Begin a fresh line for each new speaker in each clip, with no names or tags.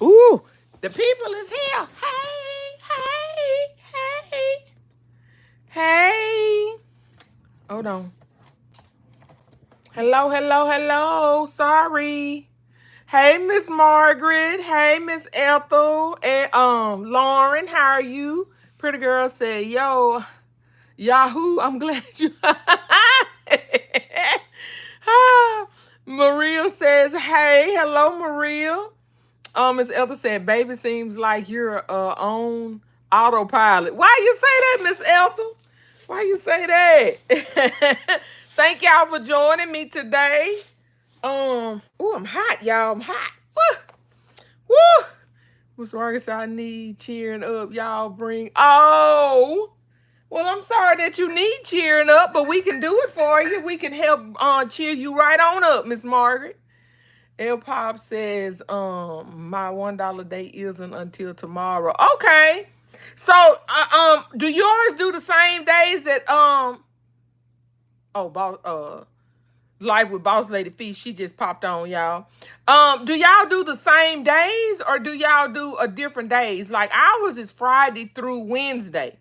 Ooh, the people is here. Hey, hey, hey, hey. Hold on. Hello, hello, hello. Sorry. Hey, Miss Margaret. Hey, Miss Ethel. And Lauren, how are you? Pretty girl said, yo, Yahoo, I'm glad you. Maria says, hey, hello, Maria. Miss Ethel said, baby seems like you're on autopilot. Why you say that, Miss Ethel? Why you say that? Thank y'all for joining me today. Oh, I'm hot, y'all. I'm hot. Woo! Woo! Miss Margaret said, I need cheering up. Y'all bring. Oh, well, I'm sorry that you need cheering up, but we can do it for you. We can help cheer you right on up, Miss Margaret. L Pop says, my $1 day isn't until tomorrow. Okay. So do yours do the same days that Life with Boss Lady Feast, she just popped on, y'all. Do y'all do the same days or do y'all do a different days? Like ours is Friday through Wednesday.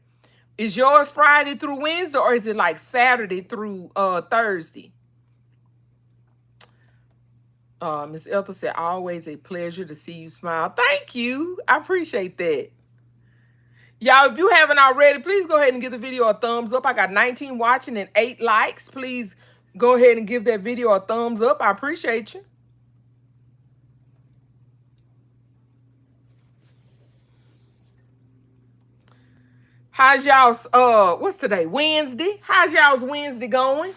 Is yours Friday through Wednesday or is it like Saturday through Thursday? Miss Ethel said, always a pleasure to see you smile. Thank you. I appreciate that. Y'all, if you haven't already, please go ahead and give the video a thumbs up. I got 19 watching and 8 likes. Please go ahead and give that video a thumbs up. I appreciate you. How's y'all's, what's today? Wednesday? How's y'all's Wednesday going?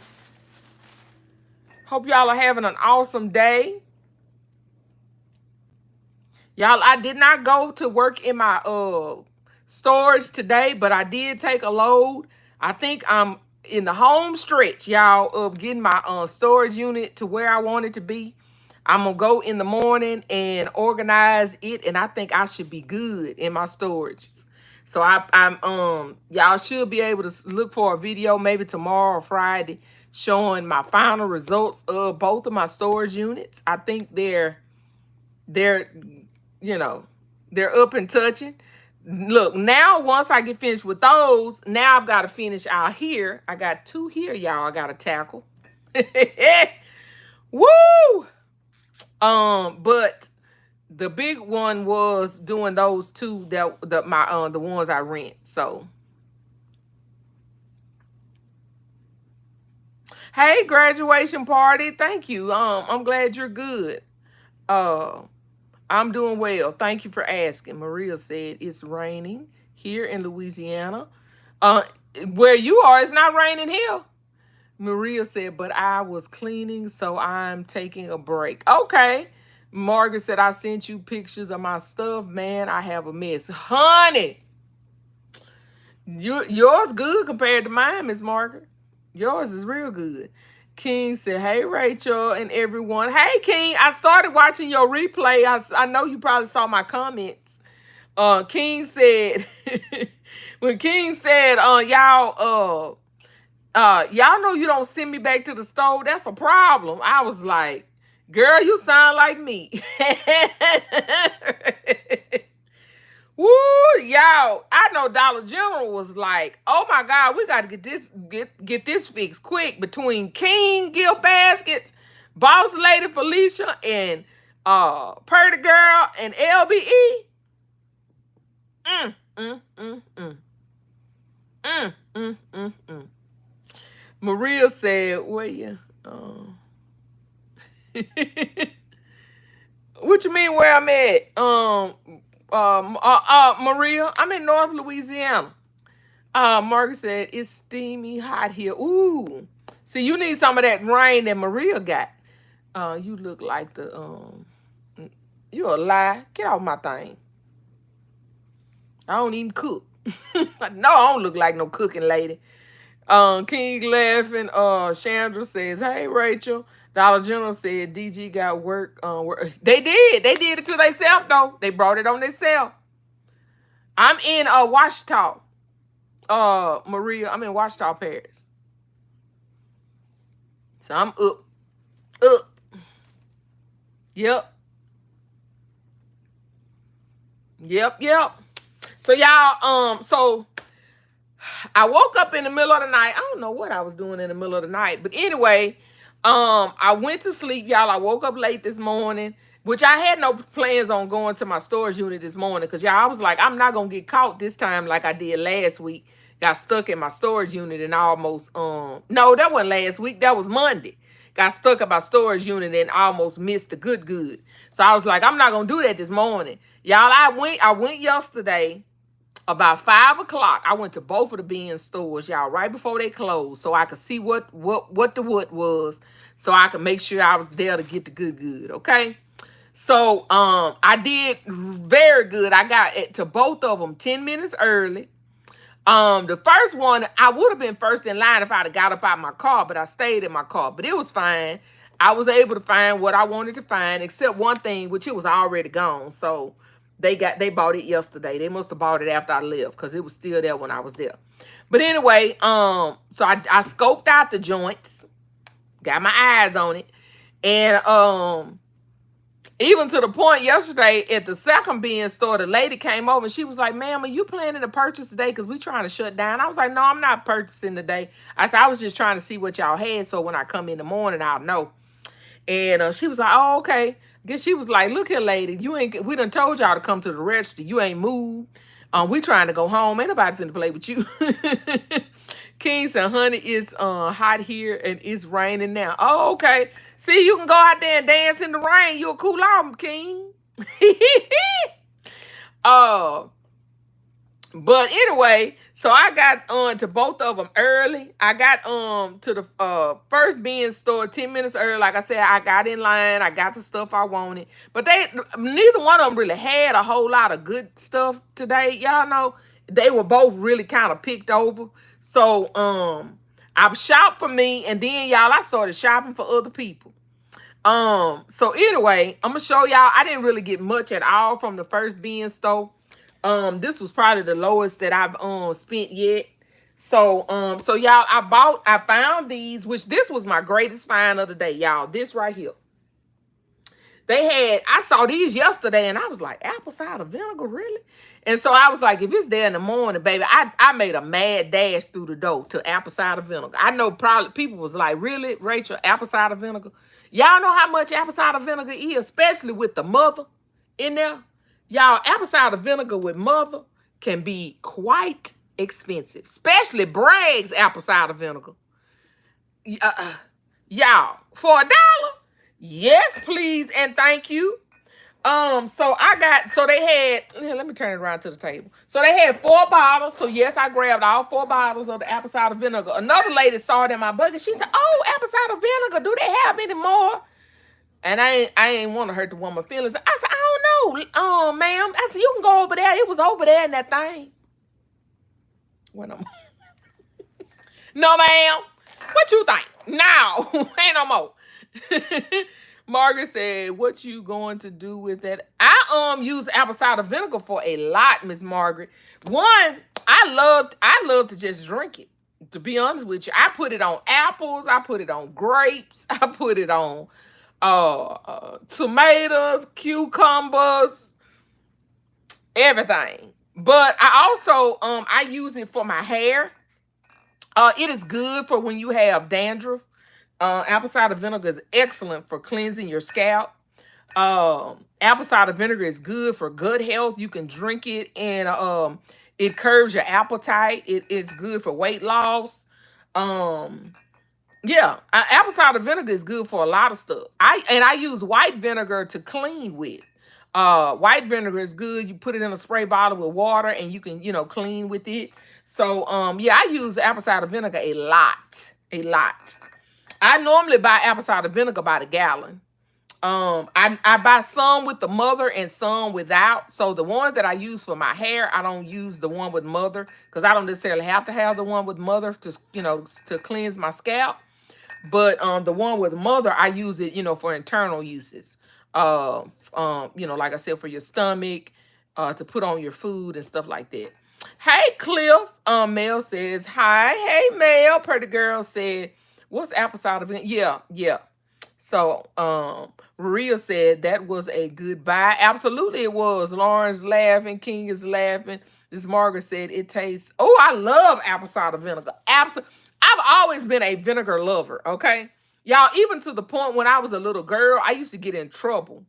Hope y'all are having an awesome day. Y'all, I did not go to work in my storage today, but I did take a load. I think I'm in the home stretch, y'all, of getting my storage unit to where I want it to be. I'm gonna go in the morning and organize it, and I think I should be good in my storage. So I'm y'all should be able to look for a video maybe tomorrow or Friday showing my final results of both of my storage units. I think they're you know, they're up and touching. Look, now once I get finished with those, now I've got to finish out here. I got 2 here, y'all. I got to tackle. Woo! But the big one was doing those 2 that the ones I rent. So, hey, graduation party. Thank you. I'm glad you're good. Uh, I'm doing well. Thank you for asking. Maria said it's raining here in Louisiana. Uh, where you are, it's not raining here. Maria said, but I was cleaning, so I'm taking a break. Okay. Margaret said, I sent you pictures of my stuff. Man, I have a mess. Honey, yours good compared to mine, Miss Margaret. Yours is real good. King said, hey, Rachel and everyone. Hey, King, I started watching your replay. I know you probably saw my comments. King said, when King said, y'all know you don't send me back to the store, that's a problem. I was like, girl, you sound like me. Woo, y'all! I know Dollar General was like, "Oh my God, we got to get this fixed quick." Between King Gift Baskets, Boss Lady Felicia, and Purdy Girl and LBE. Mm, mm, mm, mm, mm. Maria said, "Well, yeah." What you mean? Where I'm at? Maria, I'm in North Louisiana. Margaret said, it's steamy hot here. Ooh. See, you need some of that rain that Maria got. You look like you're a lie. Get off my thing. I don't even cook. No, I don't look like no cooking lady. King laughing. Chandra says, hey, Rachel. Dollar General said DG got work. They did. They did it to themselves, though. They brought it on themselves. I'm in Washita. Maria, I'm in Washita Parish. So I'm up. Yep. Yep. So y'all, so I woke up in the middle of the night. I don't know what I was doing in the middle of the night, but anyway, I went to sleep, y'all. I woke up late this morning, which I had no plans on going to my storage unit this morning because y'all, I was like, I'm not gonna get caught this time like I did last week. Got stuck in my storage unit and almost no, that wasn't last week. That was Monday. Got stuck in my storage unit and almost missed the good. So I was like, I'm not gonna do that this morning, y'all. I went yesterday about 5 o'clock. I went to both of the bean stores, y'all, right before they closed, so I could see what the what was, so I could make sure I was there to get the good. Okay. So I did very good. I got to both of them 10 minutes early. The first one, I would have been first in line if I'd have got up out of my car, but I stayed in my car. But it was fine. I was able to find what I wanted to find, except one thing, which it was already gone. So they bought it yesterday. They must have bought it after I left because it was still there when I was there. But anyway, so I scoped out the joints, got my eyes on it, and even to the point yesterday at the second bean store, the lady came over and she was like, ma'am, are you planning to purchase today? Because we trying to shut down. I was like, no, I'm not purchasing today. I said, I was just trying to see what y'all had, so when I come in the morning, I'll know. And she was like, oh, okay. I guess she was like, look here, lady, we done told y'all to come to the register. You ain't moved. We trying to go home. Ain't nobody finna play with you. King said, honey, it's hot here and it's raining now. Oh, okay. See, you can go out there and dance in the rain. You'll cool off, King. uh, but anyway, so I got to both of them early. I got to the first bean store 10 minutes early. Like I said, I got in line. I got the stuff I wanted. But neither one of them really had a whole lot of good stuff today. Y'all know they were both really kind of picked over. So I shopped for me, and then y'all, I started shopping for other people. So anyway, I'm gonna show y'all. I didn't really get much at all from the first bean store. This was probably the lowest that I've spent yet. So y'all, I found these, which this was my greatest find of the day, y'all. This right here. I saw these yesterday and I was like, apple cider vinegar, really? And so I was like, if it's there in the morning, baby, I made a mad dash through the door to apple cider vinegar. I know probably people was like, really, Rachel, apple cider vinegar? Y'all know how much apple cider vinegar is, especially with the mother in there? Y'all, apple cider vinegar with mother can be quite expensive, especially Bragg's apple cider vinegar. Y'all, for $1? Yes, please, and thank you. So they had, let me turn it around to the table. So they had 4 bottles. So yes, I grabbed all 4 bottles of the apple cider vinegar. Another lady saw it in my bucket. She said, oh, apple cider vinegar, do they have any more? And I ain't want to hurt the woman's feelings. I said, I don't know, ma'am. I said, you can go over there. It was over there in that thing. What am I? No, ma'am. What you think? No, ain't no more. Margaret said, what you going to do with that? I use apple cider vinegar for a lot, Miss Margaret. One, I love to just drink it. To be honest with you, I put it on apples, I put it on grapes, I put it on tomatoes, cucumbers, everything. But I also I use it for my hair. It is good for when you have dandruff. Apple cider vinegar is excellent for cleansing your scalp. Apple cider vinegar is good for gut health. You can drink it and it curbs your appetite. It's good for weight loss. Yeah, apple cider vinegar is good for a lot of stuff. I use white vinegar to clean with. White vinegar is good. You put it in a spray bottle with water and you can, clean with it. So, yeah, I use apple cider vinegar a lot. I normally buy apple cider vinegar by the gallon. I buy some with the mother and some without. So the one that I use for my hair, I don't use the one with mother because I don't necessarily have to have the one with mother to cleanse my scalp. But the one with mother, I use it, for internal uses. Like I said, for your stomach, to put on your food and stuff like that. Hey, Cliff. Mel says, hi. Hey, Mel. Pretty girl said, what's apple cider vinegar? Yeah. So Maria said that was a good buy. Absolutely it was. Lauren's laughing, King is laughing. This Margaret said it tastes. Oh, I love apple cider vinegar. I've always been a vinegar lover, okay? Y'all, even to the point when I was a little girl, I used to get in trouble.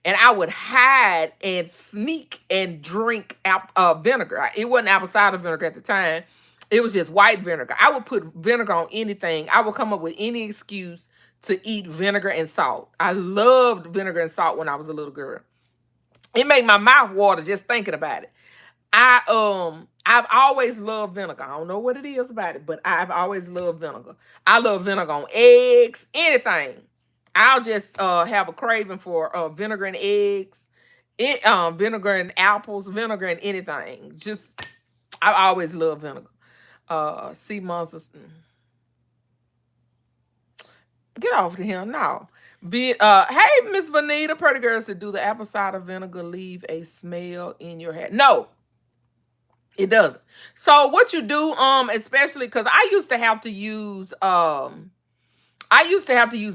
And I would hide and sneak and drink vinegar. It wasn't apple cider vinegar at the time. It was just white vinegar. I would put vinegar on anything. I would come up with any excuse to eat vinegar and salt. I loved vinegar and salt when I was a little girl. It made my mouth water just thinking about it. I've always loved vinegar. I don't know what it is about it, but I've always loved vinegar. I love vinegar on eggs, anything. I'll just have a craving for vinegar and eggs, vinegar and apples, vinegar and anything. Just I always love vinegar. Sea monsters. Get off to him now. Hey, Miss Vanita, pretty girl said, do the apple cider vinegar leave a smell in your hair? No, it doesn't. So what you do, especially because I used to have to use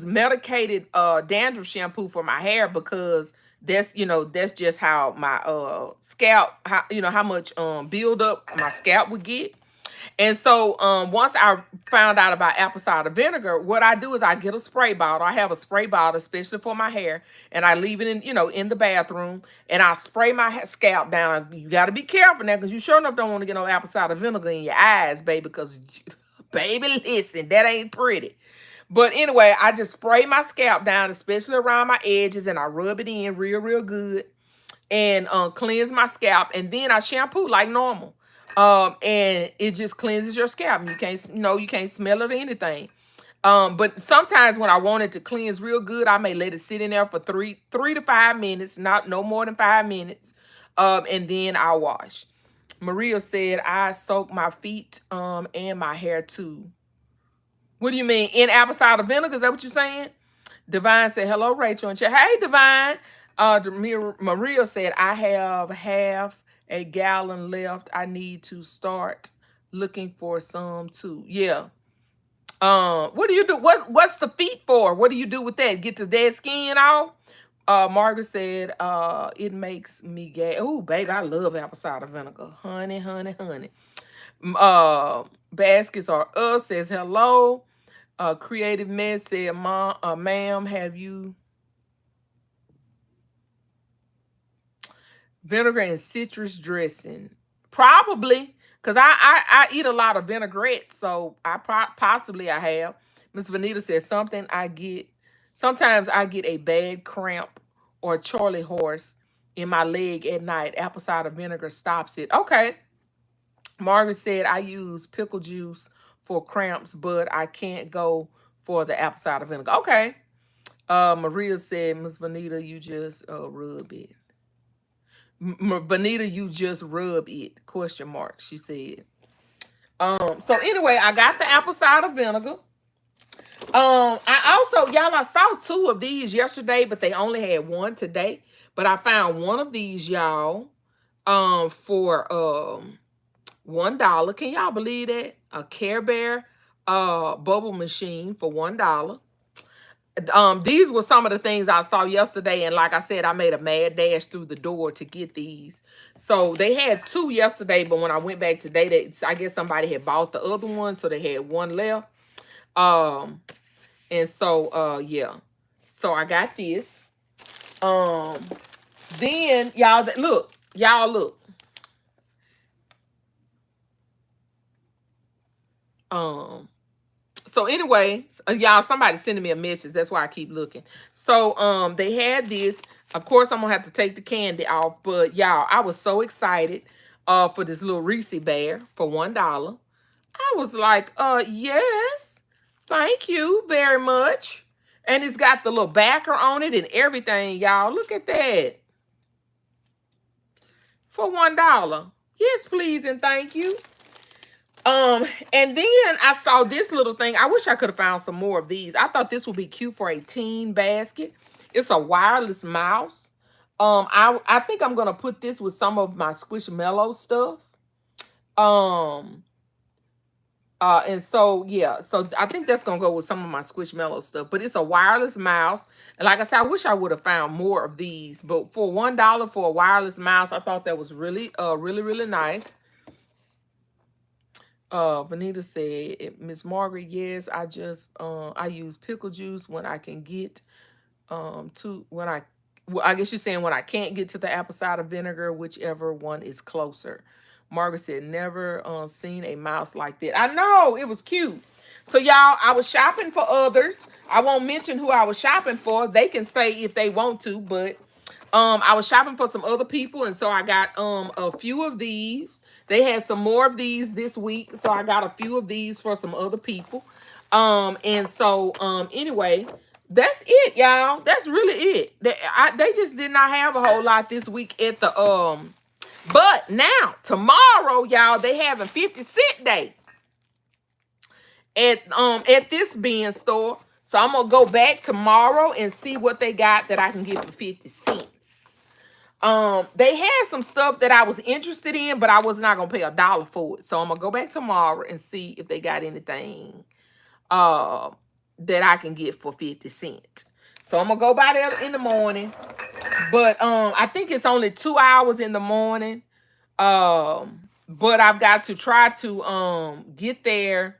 medicated dandruff shampoo for my hair because that's just how my scalp, how much build up my scalp would get. And so once I found out about apple cider vinegar, what I do is I get a spray bottle. I have a spray bottle, especially for my hair, and I leave it in the bathroom, and I spray my scalp down. You got to be careful now because you sure enough don't want to get no apple cider vinegar in your eyes, baby, because, baby, listen, that ain't pretty. But anyway, I just spray my scalp down, especially around my edges, and I rub it in real, real good and cleanse my scalp. And then I shampoo like normal. And it just cleanses your scalp. You can't smell it or anything. But sometimes when I want it to cleanse real good, I may let it sit in there for three to 5 minutes, no more than 5 minutes. And then I'll wash. Maria said, I soak my feet and my hair too. What do you mean? In apple cider vinegar? Is that what you're saying? Divine said, hello, Rachel. And hey, Divine. Maria said, I have half a gallon left. I need to start looking for some too. Yeah. What do you do? What's the feet for? What do you do with that? Get the dead skin off? Margaret said, it makes me gay. Oh, baby, I love apple cider vinegar. Honey, honey, honey. Baskets are us says hello. Creative Mess said, ma'am, have you vinegar and citrus dressing? Probably, because I eat a lot of vinaigrette, so possibly I have. Miss Vanita says sometimes I get a bad cramp or a Charlie horse in my leg at night. Apple cider vinegar stops it. Okay. Margaret said, I use pickle juice for cramps, but I can't go for the apple cider vinegar. Okay. Maria said, Miss Vanita, you just rub it. Vanita, you just rub it? ? She said. So anyway, I got the apple cider vinegar. I saw 2 of these yesterday, but they only had 1 today. But I found 1 of these, y'all, for $1. Can y'all believe that? A Care Bear bubble machine for $1. These were some of the things I saw yesterday, and like I said, I made a mad dash through the door to get these. So they had 2 yesterday, but when I went back today, I guess somebody had bought the other one, so they had 1 left. And so yeah, so I got this. Then y'all look. So anyway, y'all, somebody sending me a message. That's why I keep looking. So they had this. Of course, I'm gonna have to take the candy off, but y'all, I was so excited for this little Reese bear for $1. I was like, yes, thank you very much. And it's got the little backer on it and everything, y'all. Look at that. For $1. Yes, please and thank you. And then I saw this little thing. I wish I could have found some more of these. I thought this would be cute for a teen basket. It's a wireless mouse. I think I'm gonna put this with some of my Squishmallow stuff. And so yeah, so I think that's gonna go with some of my Squishmallow stuff. But it's a wireless mouse, and like I said, I wish I would have found more of these. But for $1 for a wireless mouse, I thought that was really, really nice. Vanita said, Miss Margaret, yes, I use pickle juice when I can get to when I well, I guess you're saying when I can't get to the apple cider vinegar, whichever one is closer. Margaret said, never seen a mouse like that. I know, it was cute. So y'all, I was shopping for others. I won't mention who I was shopping for. They can say if they want to, but I was shopping for some other people, and so I got a few of these. They had some more of these this week, so I got a few of these for some other people. And so anyway, that's it, y'all. That's really it. They just did not have a whole lot this week at the but now tomorrow, y'all, they having 50-cent day at this bean store. So I'm gonna go back tomorrow and see what they got that I can get for 50 cents. They had some stuff that I was interested in, but I was not gonna pay $1 for it. So I'm gonna go back tomorrow and see if they got anything that I can get for 50 cents. So I'm gonna go by there in the morning. But I think it's only 2 hours in the morning. But I've got to try to get there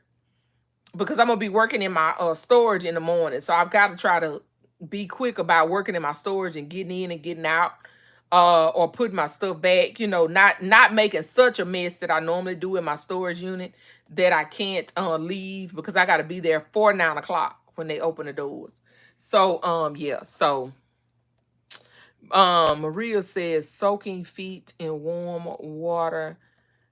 because I'm gonna be working in my storage in the morning. So I've got to try to be quick about working in my storage and getting in and getting out. Or putting my stuff back, not making such a mess that I normally do in my storage unit that I can't leave because I got to be there for 9 o'clock when they open the doors. So yeah, so Maria says soaking feet in warm water,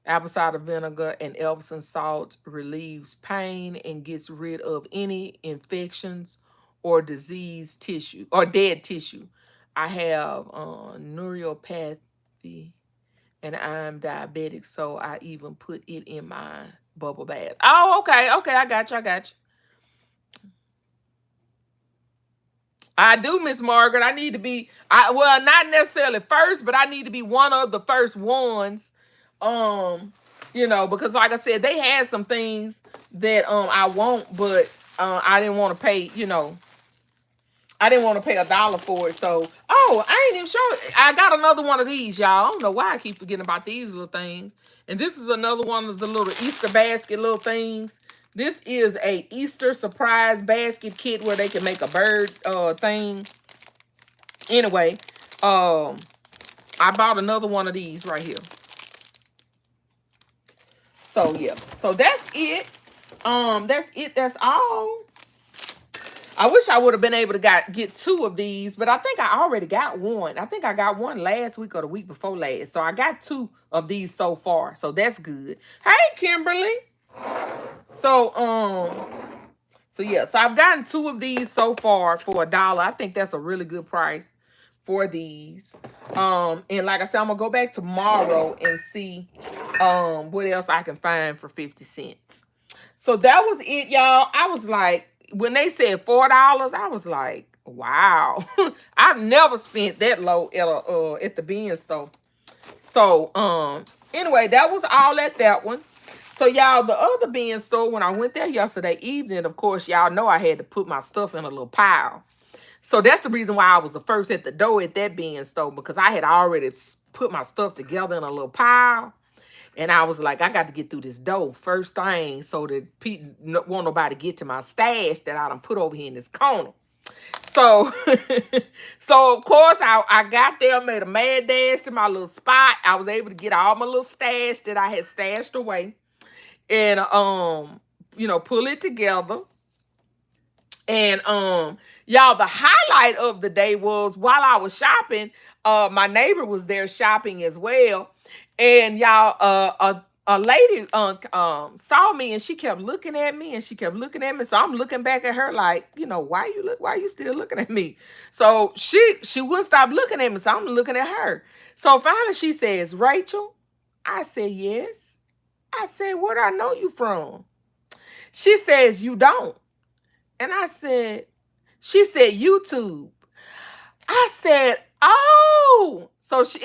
apple cider vinegar, and Epsom salt relieves pain and gets rid of any infections or diseased tissue or dead tissue. I have neuropathy and I'm diabetic, so I even put it in my bubble bath. Oh, okay, I got you. I do, Miss Margaret. I need to be, well, not necessarily first, but I need to be one of the first ones. Because like I said, they had some things that I want, but I didn't want to pay, I didn't want to pay $1 for it. So, I ain't even sure. I got another one of these, y'all. I don't know why I keep forgetting about these little things. And this is another one of the little Easter basket little things. This is a Easter surprise basket kit where they can make a bird thing. Anyway, I bought another one of these right here. So yeah, so that's it. That's all. I wish I would have been able to get 2 of these, but I think I already got one. I think I got one last week or the week before last. So I got 2 of these so far. So that's good. Hey, Kimberly. So yeah, so I've gotten 2 of these so far for $1. I think that's a really good price for these. And like I said, I'm gonna go back tomorrow and see what else I can find for 50 cents. So that was it, y'all. I was like, when they said $4, I was like, wow. I've never spent that low at the bean store. So anyway, that was all at that one. So y'all, the other bean store, when I went there yesterday evening, of course, y'all know I had to put my stuff in a little pile. So that's the reason why I was the first at the door at that bean store, because I had already put my stuff together in a little pile. And I was like, I got to get through this door first thing so that people won't nobody get to my stash that I done put over here in this corner. So, so of course, I got there, made a mad dash to my little spot. I was able to get all my little stash that I had stashed away and, pull it together. And, y'all, the highlight of the day was while I was shopping, my neighbor was there shopping as well. And y'all, a lady saw me and she kept looking at me. So I'm looking back at her like, why are you still looking at me? So she wouldn't stop looking at me. So I'm looking at her. So finally she says, Rachel. I said, yes. I said, where do I know you from? She says, you don't. And she said, YouTube. I said, oh. So she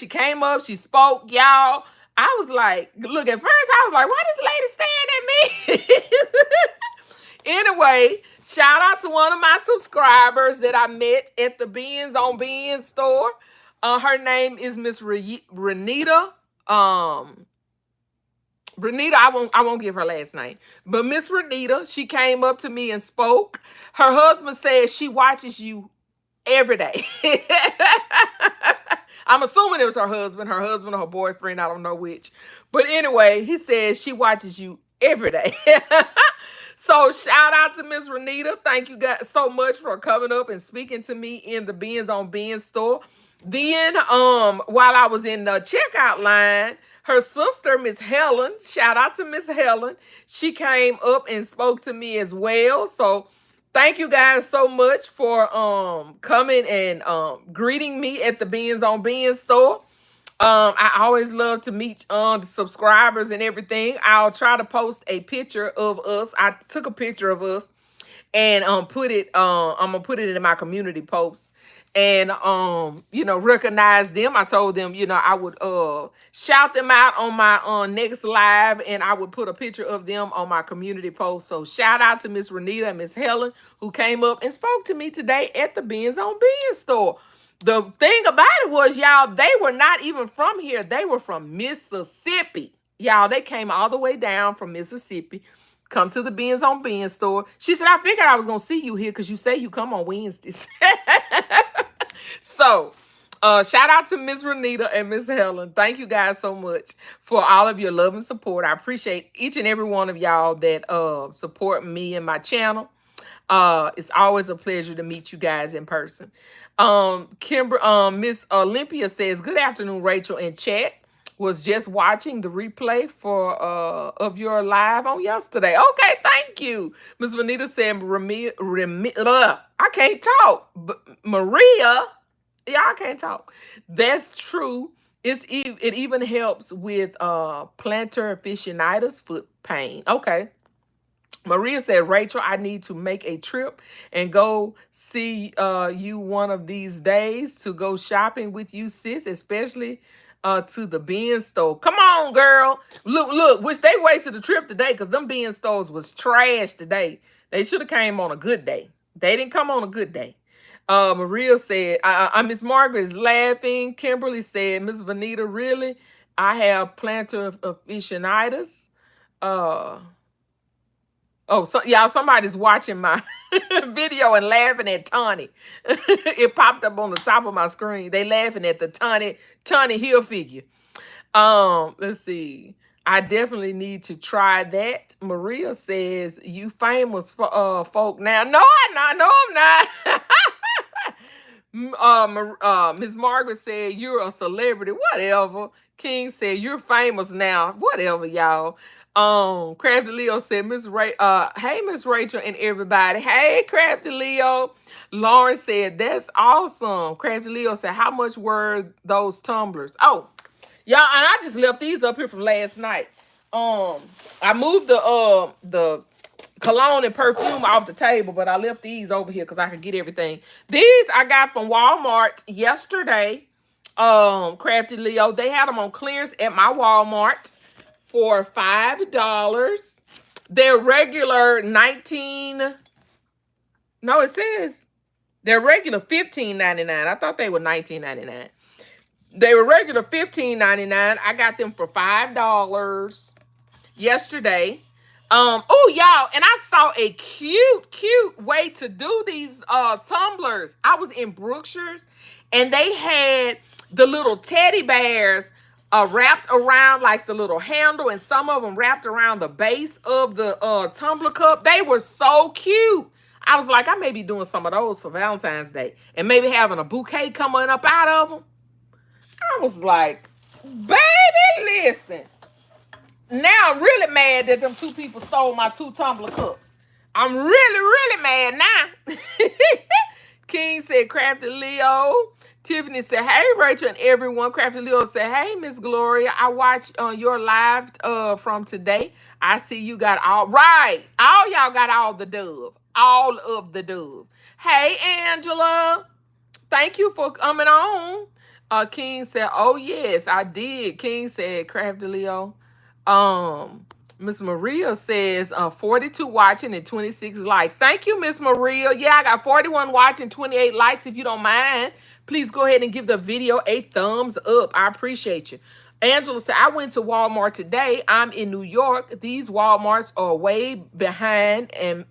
came up, she spoke, y'all. I was like, look, at first I was like, why this lady staring at me? Anyway, shout out to one of my subscribers that I met at the Beans on Beans store. Her name is Miss Renita. Renita, I won't give her last name. But Miss Renita, she came up to me and spoke. Her husband said she watches you every day. I'm assuming it was her husband or her boyfriend, I don't know which. But anyway, he says she watches you every day. So shout out to Miss Renita. Thank you guys so much for coming up and speaking to me in the Beans on Beans store. Then while I was in the checkout line, her sister, Miss Helen, shout out to Miss Helen. She came up and spoke to me as well. So thank you guys so much for coming and greeting me at the Beans on Beans store. I always love to meet the subscribers and everything. I'll try to post a picture of us. I took a picture of us and put it I'm gonna put it in my community post and recognize them. I told them, I would shout them out on my next live, and I would put a picture of them on my community post. So shout out to Miss Renita and Miss Helen who came up and spoke to me today at the Beans on Beans store. The thing about it was, y'all, they were not even from here. They were from Mississippi. Y'all, they came all the way down from Mississippi, come to the Beans on Beans store. She said, I figured I was going to see you here because you say you come on Wednesdays. So, shout out to Miss Renita and Miss Helen. Thank you guys so much for all of your love and support. I appreciate each and every one of y'all that support me and my channel. It's always a pleasure to meet you guys in person. Miss Olympia says, good afternoon, Rachel, in chat. Was just watching the replay for of your live on yesterday. Okay, thank you. Miss Vanita said, I can't talk. But Maria, yeah, I can't talk. That's true. It even helps with plantar fasciitis, foot pain. Okay. Maria said, Rachel, I need to make a trip and go see you one of these days to go shopping with you, sis, especially to the Beans store. Come on, girl. Look, wish they wasted the trip today because them Beans stores was trash today. They should have came on a good day. They didn't come on a good day. Maria said, Miss Margaret is laughing. Kimberly said, Miss Vanita, really? I have plantar fasciitis. Oh, so y'all, somebody's watching my video and laughing at Tawny. It popped up on the top of my screen. They laughing at the Tawny Hill figure. Let's see. I definitely need to try that. Maria says, you famous for folk now. No, I'm not. No, I'm not. Miss Margaret said, you're a celebrity. Whatever. King said, you're famous now. Whatever, y'all. Crafty Leo said, hey, Miss Rachel and everybody. Hey, Crafty Leo. Lauren said, that's awesome. Crafty Leo said, how much were those tumblers? Oh, y'all, and I just left these up here from last night. I moved the cologne and perfume off the table, but I left these over here because I could get everything. These I got from Walmart yesterday. Crafty Leo, they had them on clearance at my Walmart for $5. They're regular $19. No, it says they're regular $15.99. I thought they were $19.99. They were regular $15.99. I got them for $5 yesterday. Oh, y'all, and I saw a cute way to do these tumblers. I was in Brookshire's, and they had the little teddy bears wrapped around like the little handle, and some of them wrapped around the base of the tumbler cup. They were so cute. I was like, I may be doing some of those for Valentine's Day and maybe having a bouquet coming up out of them. I was like, baby, listen. Now I'm really mad that them two people stole my 2 tumbler cups. I'm really mad now. King said, Crafty Leo. Tiffany said, hey, Rachel and everyone. Crafty Leo said, hey, Miss Gloria. I watched your live from today. I see you got all right. All y'all got all the dove. All of the dove. Hey, Angela. Thank you for coming on. King said, "Oh yes, I did." King said, "Crafty Leo." Um, Miss Maria says, 42 watching and 26 likes. Thank you, Miss Maria. Yeah, I got 41 watching, 28 likes. If you don't mind, please go ahead and give the video a thumbs up. I appreciate you. Angela said, "I went to Walmart today. I'm in New York. These Walmarts are way behind and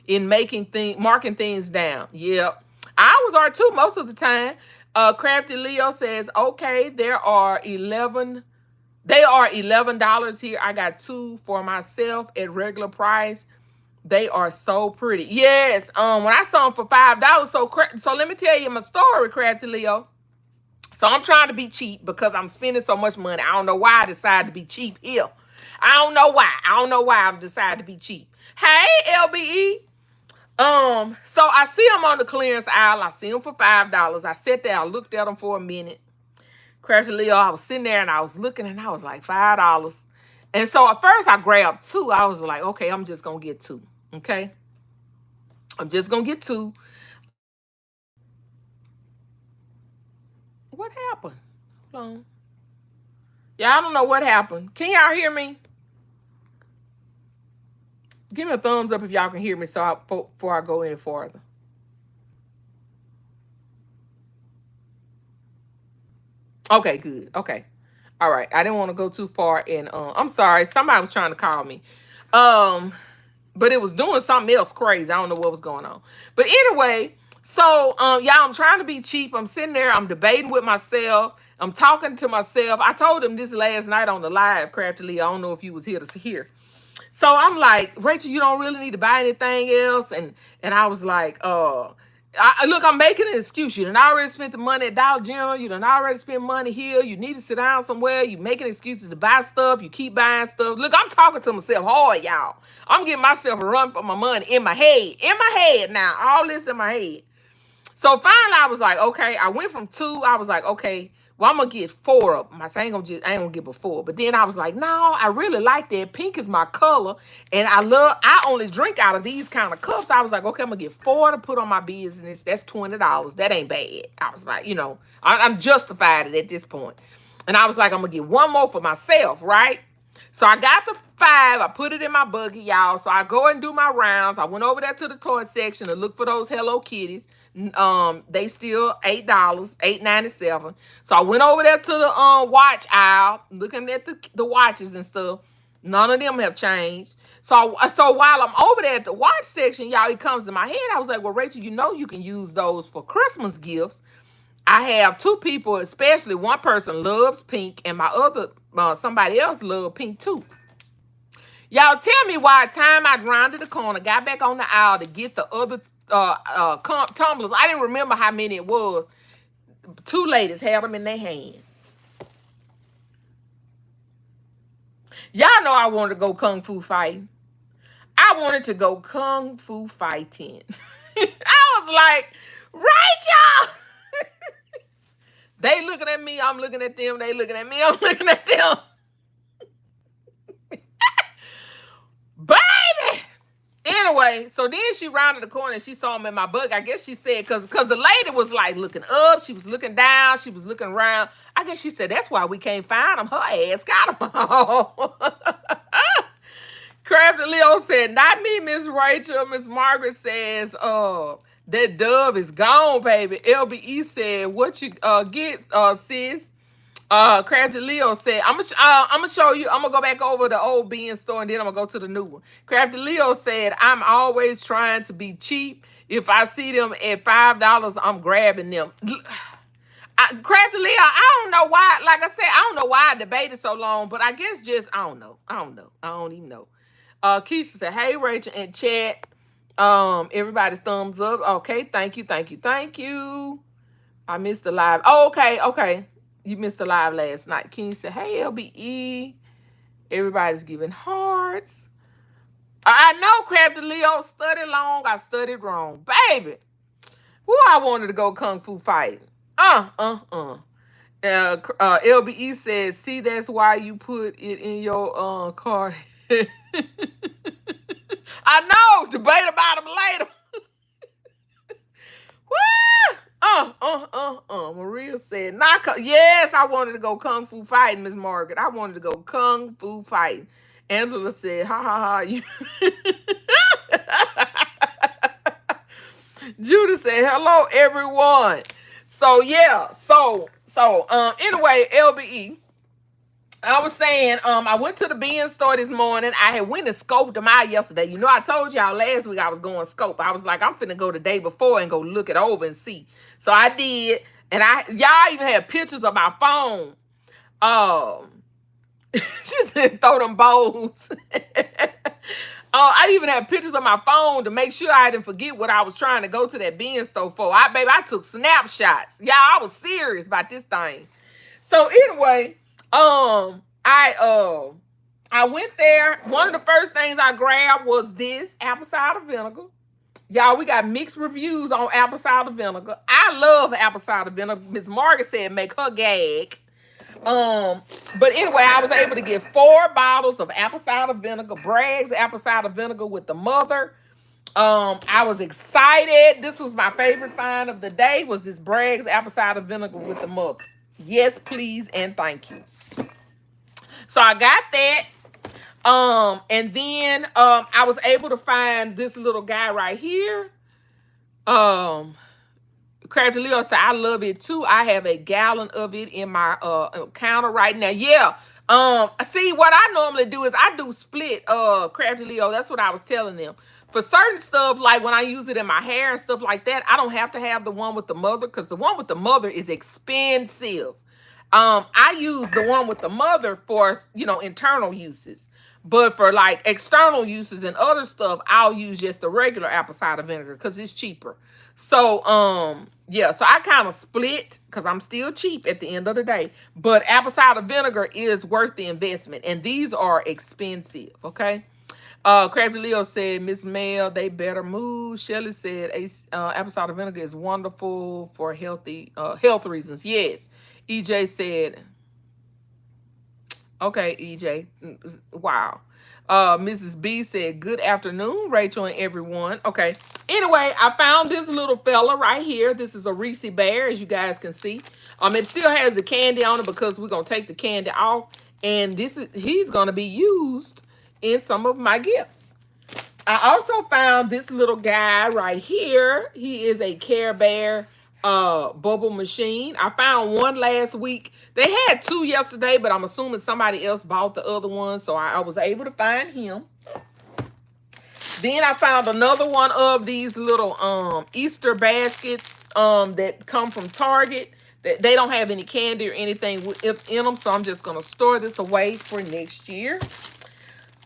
in marking things down." Yep. Ours are too most of the time. Crafty Leo says, "Okay, they are $11 here. I got two for myself at regular price. They are so pretty." Yes. When I saw them for $5, so let me tell you my story, Crafty Leo. So I'm trying to be cheap because I'm spending so much money. I don't know why I decided to be cheap here. I don't know why. I don't know why I've decided to be cheap. Hey, LBE. So I see them on the clearance aisle. I see them for $5. I sat there, I looked at them for a minute. Crafty Leo, I was sitting there and I was looking and I was like, $5. And so at first I grabbed two. I was like, okay, I'm just gonna get two. Okay. I'm just gonna get two. What happened? Hold on. Yeah, I don't know what happened. Can y'all hear me? Give me a thumbs up if y'all can hear me before I go any farther. Okay, good. Okay. All right. I didn't want to go too far and I'm sorry. Somebody was trying to call me. But it was doing something else crazy. I don't know what was going on. But anyway, so y'all, I'm trying to be cheap. I'm sitting there, I'm debating with myself. I'm talking to myself. I told him this last night on the live, Crafty Lee. I don't know if you was here to hear. So I'm like, "Rachel, you don't really need to buy anything else." And I was like, look, I'm making an excuse. You done already spent the money at Dollar General. You done already spent money here. You need to sit down somewhere. You making excuses to buy stuff. You keep buying stuff. Look, I'm talking to myself hard, y'all. I'm getting myself a run for my money in my head. In my head now. All this in my head. So finally, I was like, okay. I went from two. I was like, okay, well, I'm gonna get four of them. I ain't gonna get but four. But then I was like, no, I really like that. Pink is my color, and I only drink out of these kind of cups. I was like, okay, I'm gonna get four to put on my business. That's $20. That ain't bad. I was like, I'm justified at this point. And I was like, I'm gonna get one more for myself, right? So I got the five. I put it in my buggy, y'all. So I go and do my rounds. I went over there to the toy section to look for those Hello Kitties. They still $8, $8.97. So I went over there to the watch aisle, looking at the watches and stuff. None of them have changed. So while I'm over there at the watch section, y'all, it comes to my head. I was like, well, Rachel, you can use those for Christmas gifts. I have two people, especially one person loves pink, and my other somebody else loves pink too. Y'all tell me why time I rounded the corner, got back on the aisle to get the other tumblers. I didn't remember how many it was. Two ladies had them in their hand. Y'all know I wanted to go kung fu fighting. I wanted to go kung fu fighting. I was like, Rachel! They looking at me, I'm looking at them. They looking at me, I'm looking at them. Baby! Anyway, so then she rounded the corner and she saw him in my book. I guess she said, because the lady was like looking up, she was looking down, she was looking around. I guess she said, that's why we can't find them. Her ass got them all. Crafty Leo said, not me, Miss Rachel. Miss Margaret says, that dove is gone, baby. LBE said, what you get, sis? Crafty Leo said, I'm gonna show you. I'm gonna go back over the old bean store and then I'm gonna go to the new one. Crafty Leo said, I'm always trying to be cheap. If I see them at $5, I'm grabbing them. Crafty Leo, I don't know why. Like I said, I don't know why I debated so long, but I guess just I don't know. I don't even know. Keisha said, hey Rachel and chat. Everybody's thumbs up. Okay, thank you. I missed the live. Oh, okay. You missed the live last night. King said, hey, LBE. Everybody's giving hearts. I know, Crafty Leo. Studied long. I studied wrong. Baby. Who I wanted to go kung fu fighting. LBE says, see, that's why you put it in your car. I know. Debate about them later. Woo! Maria said, not yes, I wanted to go kung fu fighting, Miss Margaret. I wanted to go kung fu fighting. Angela said, ha ha ha. You. Judah said, hello, everyone. So yeah, anyway, LBE. I was saying, I went to the bean store this morning. I had went and scoped them out yesterday. You know, I told y'all last week I was going scope. I was like, I'm finna go the day before and go look it over and see. So I did, and y'all even had pictures of my phone. She said, throw them bowls. I even had pictures of my phone to make sure I didn't forget what I was trying to go to that bean store for. I took snapshots. Y'all, I was serious about this thing. So anyway, I went there. One of the first things I grabbed was this apple cider vinegar. Y'all, we got mixed reviews on apple cider vinegar. I love apple cider vinegar. Miss Margaret said make her gag. But anyway, I was able to get 4 bottles of apple cider vinegar, Bragg's apple cider vinegar with the mother. I was excited. This was my favorite find of the day, was this Bragg's apple cider vinegar with the mother. Yes, please, and thank you. So I got that. And then I was able to find this little guy right here. Crafty Leo said, I love it too. I have a gallon of it in my counter right now. Yeah. See, what I normally do is I do split Crafty Leo. That's what I was telling them. For certain stuff, like when I use it in my hair and stuff like that, I don't have to have the one with the mother, because the one with the mother is expensive. I use the one with the mother for, internal uses. But for like external uses and other stuff, I'll use just the regular apple cider vinegar because it's cheaper. So, yeah, so I kind of split because I'm still cheap at the end of the day. But apple cider vinegar is worth the investment. And these are expensive, okay? Crafty Leo said, Miss Mel, they better move. Shelly said, apple cider vinegar is wonderful for health reasons. Yes. EJ said, okay, EJ. Wow. Mrs. B said, good afternoon, Rachel and everyone. Okay. Anyway, I found this little fella right here. This is a Reese Bear, as you guys can see. It still has the candy on it because we're going to take the candy off. And he's going to be used in some of my gifts. I also found this little guy right here. He is a Care Bear bubble machine. I found one last week. They had 2 yesterday, but I'm assuming somebody else bought the other one, so I was able to find him. Then I found another one of these little Easter baskets that come from Target. They don't have any candy or anything in them, so I'm just going to store this away for next year.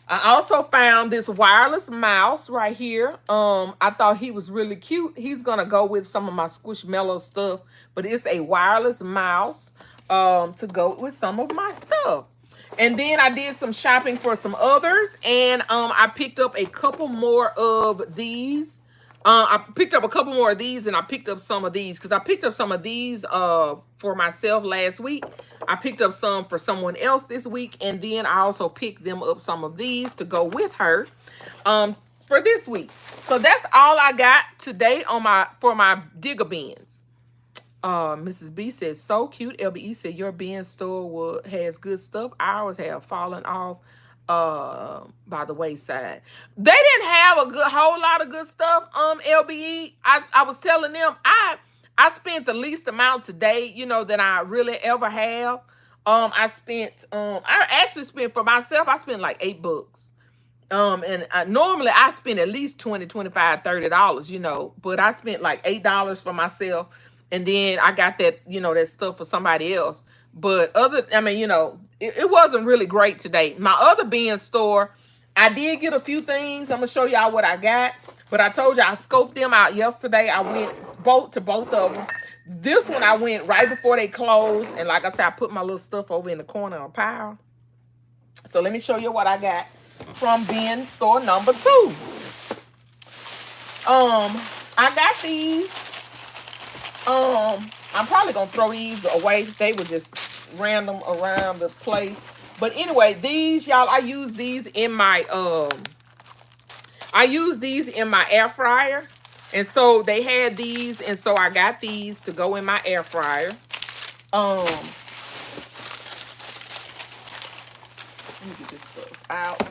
I also found this wireless mouse right here. I thought he was really cute. He's going to go with some of my Squishmallow stuff, but it's a wireless mouse to go with some of my stuff. And then I did some shopping for some others, and I picked up a couple more of these. I picked up a couple more of these, and I picked up some of these because I picked up some of these for myself last week. I picked up some for someone else this week, and then I also picked them up some of these to go with her for this week. So that's all I got today for my digger bins. Mrs. B says, so cute. LBE said, your bin store has good stuff. Ours have fallen off by the wayside. They didn't have a whole lot of good stuff. LBE, I was telling them I spent the least amount today, that I really ever have. I actually spent for myself, I spent like $8. And normally I spend at least $20, $25, $30, but I spent like $8 for myself. And then I got that, that stuff for somebody else. But it wasn't really great today. My other bin store, I did get a few things. I'm going to show y'all what I got. But I told you I scoped them out yesterday. I went to both of them. This one I went right before they closed. And like I said, I put my little stuff over in the corner of a pile. So let me show you what I got from bin store number 2. I got these. I'm probably gonna throw these away. They were just random around the place. But anyway, these, y'all, I use these in my air fryer. And so they had these, and so I got these to go in my air fryer. Um, Let me get this stuff out.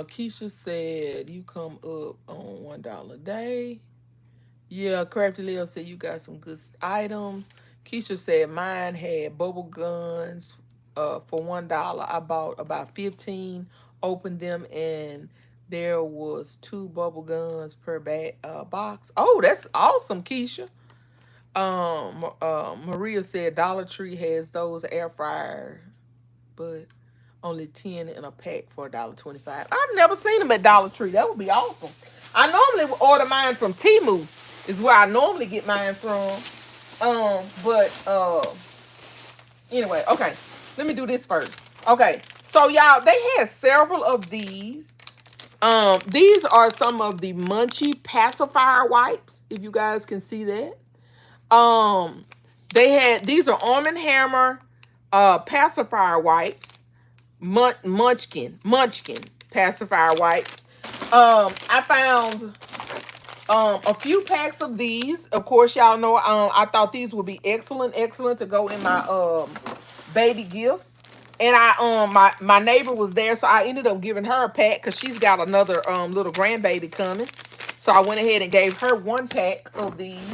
Keisha said you come up on $1 a day. Yeah, Crafty Leo said you got some good items. Keisha said mine had bubble guns for $1. I bought about 15, opened them, and there was 2 bubble guns per box. Oh, that's awesome, Keisha. Maria said Dollar Tree has those air fryer, but only 10 in a pack for $1.25. I've never seen them at Dollar Tree. That would be awesome. I normally order mine from Temu, is where I normally get mine from. But anyway, okay. Let me do this first. Okay, so y'all, they had several of these. These are some of the Munchie pacifier wipes, if you guys can see that. They had, these are Arm & Hammer pacifier wipes. Munchkin pacifier wipes. I found a few packs of these. Of course, y'all know I thought these would be excellent to go in my baby gifts. And my neighbor was there, so I ended up giving her a pack because she's got another little grandbaby coming. So I went ahead and gave her 1 pack of these.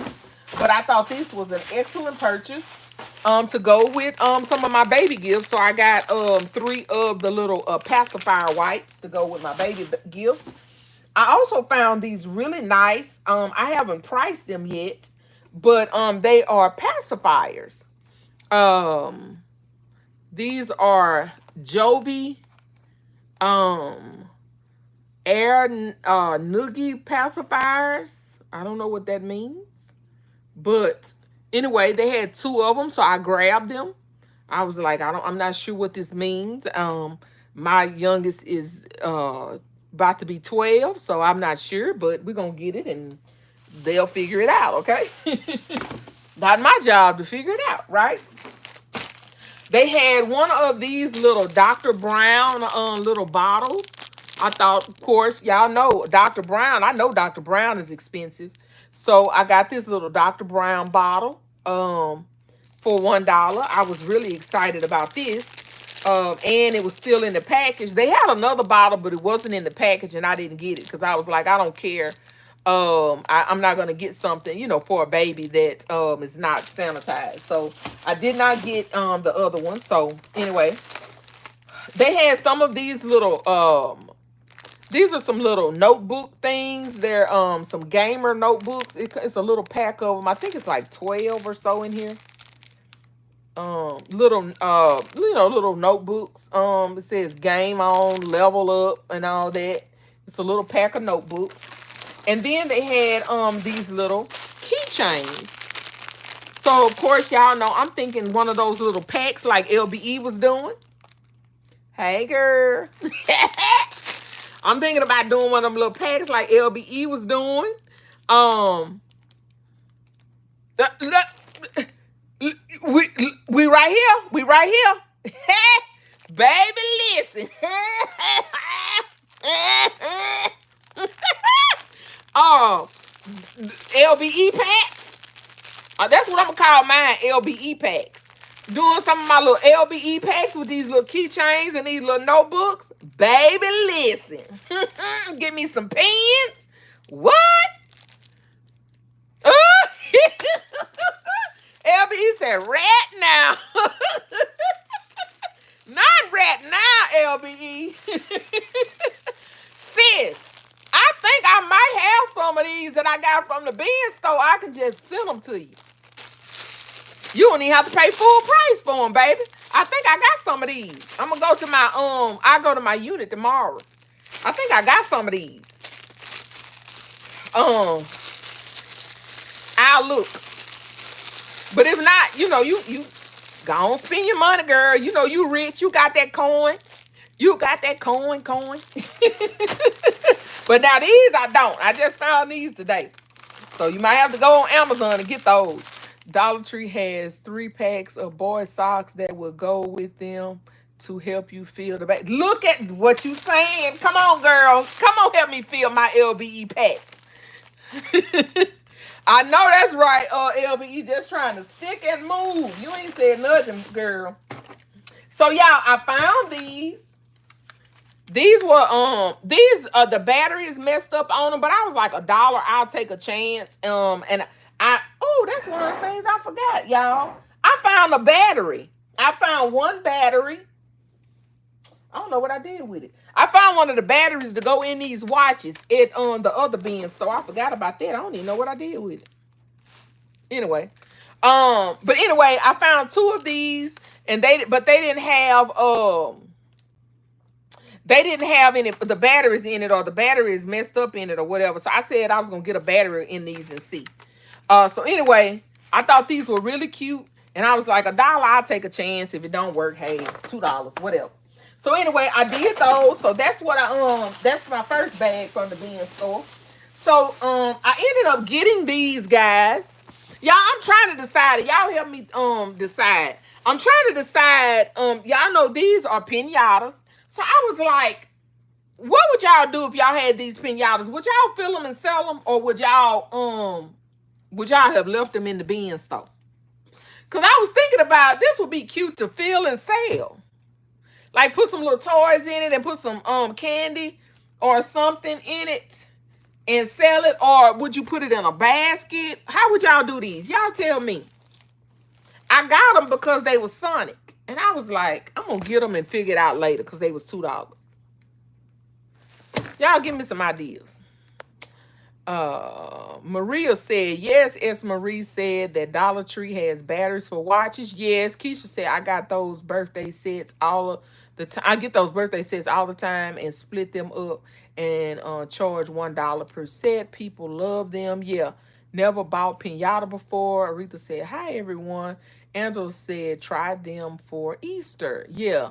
But I thought this was an excellent purchase to go with some of my baby gifts. So I got 3 of the little pacifier wipes to go with my baby gifts. I also found these really nice. I haven't priced them yet, but they are pacifiers. These are Jovi air noogie pacifiers. I don't know what that means. But anyway, they had 2 of them, so I grabbed them. I was like, I'm not sure what this means. My youngest is about to be 12, so I'm not sure, but we're gonna get it and they'll figure it out, okay? Not my job to figure it out, right? They had one of these little Dr. Brown little bottles. I thought, of course, y'all know Dr. Brown. I know Dr. Brown is expensive. So I got this little Dr. Brown bottle for $1. I was really excited about this. And it was still in the package. They had another bottle, but it wasn't in the package, and I didn't get it because I was like, I don't care. I'm not gonna get something, you know, for a baby that is not sanitized. So I did not get the other one. So anyway, they had some of these little these are some little notebook things. They're some gamer notebooks. It's a little pack of them. I think it's like 12 or so in here. Little little notebooks. It says game on, level up, and all that. It's a little pack of notebooks. And then they had these little keychains. So of course, y'all know I'm thinking one of those little packs like LBE was doing. Hey girl. I'm thinking about doing one of them little packs like LBE was doing. We right here. We right here. Baby, listen. LBE packs. That's what I'm gonna call mine, LBE packs. Doing some of my little LBE packs with these little keychains and these little notebooks. Baby, listen. Give me some pens. What? LBE said, rat now. Not rat now, LBE. Sis, I think I might have some of these that I got from the bin store. I can just send them to you. You don't even have to pay full price for them, baby. I think I got some of these. I'm gonna go to my I go to my unit tomorrow. I think I got some of these. I'll look. But if not, you know, you go on spend your money, girl. You know you rich. You got that coin. You got that coin. But now these I don't. I just found these today. So you might have to go on Amazon and get those. Dollar Tree has 3 packs of boy socks that will go with them to help you feel the back. Look at what you saying. Come on, girl. Come on, help me fill my LBE packs. I know that's right, LBE. Just trying to stick and move. You ain't said nothing, girl. So y'all, I found these. These were the battery is messed up on them, but I was like $1, I'll take a chance. And that's one of the things I forgot, y'all. I found a battery. I found one battery. I don't know what I did with it. I found one of the batteries to go in these watches at the other bin store. I forgot about that. I don't even know what I did with it. Anyway. But anyway, I found 2 of these, and they didn't have any the batteries in it, or the battery is messed up in it or whatever. So I said I was gonna get a battery in these and see. So anyway, I thought these were really cute, and I was like $1, I'll take a chance. If it don't work, hey, $2, whatever. So anyway, I did those. So that's what that's my first bag from the bin store. So I ended up getting these, guys. Y'all, I'm trying to decide. Y'all help me decide. I'm trying to decide. Y'all know these are piñatas. So I was like, what would y'all do if y'all had these piñatas? Would y'all fill them and sell them, or would y'all have left them in the bin store? Because I was thinking about this would be cute to fill and sell. Like put some little toys in it and put some candy or something in it and sell it, or would you put it in a basket? How would y'all do these? Y'all tell me. I got them because they were Sonic. And I was like, I'm going to get them and figure it out later because they was $2. Y'all give me some ideas. Maria said, yes. S. Marie said that Dollar Tree has batteries for watches. Yes. Keisha said, I got those birthday sets all of the time. I get those birthday sets all the time and split them up and charge $1 per set. People love them. Yeah. Never bought piñata before. Aretha said, hi, everyone. Angela said, try them for Easter. Yeah.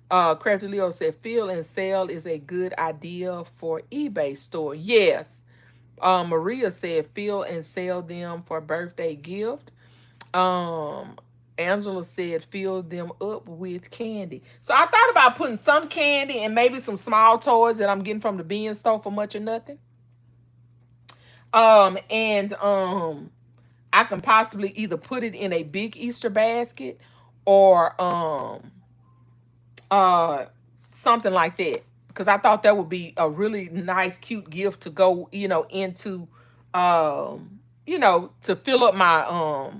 Crafty Leo said, fill and sell is a good idea for eBay store. Yes. Maria said, fill and sell them for birthday gift. Angela said, fill them up with candy. So I thought about putting some candy and maybe some small toys that I'm getting from the bin store for much or nothing. I can possibly either put it in a big Easter basket or something like that. Because I thought that would be a really nice, cute gift to go, into, to fill up my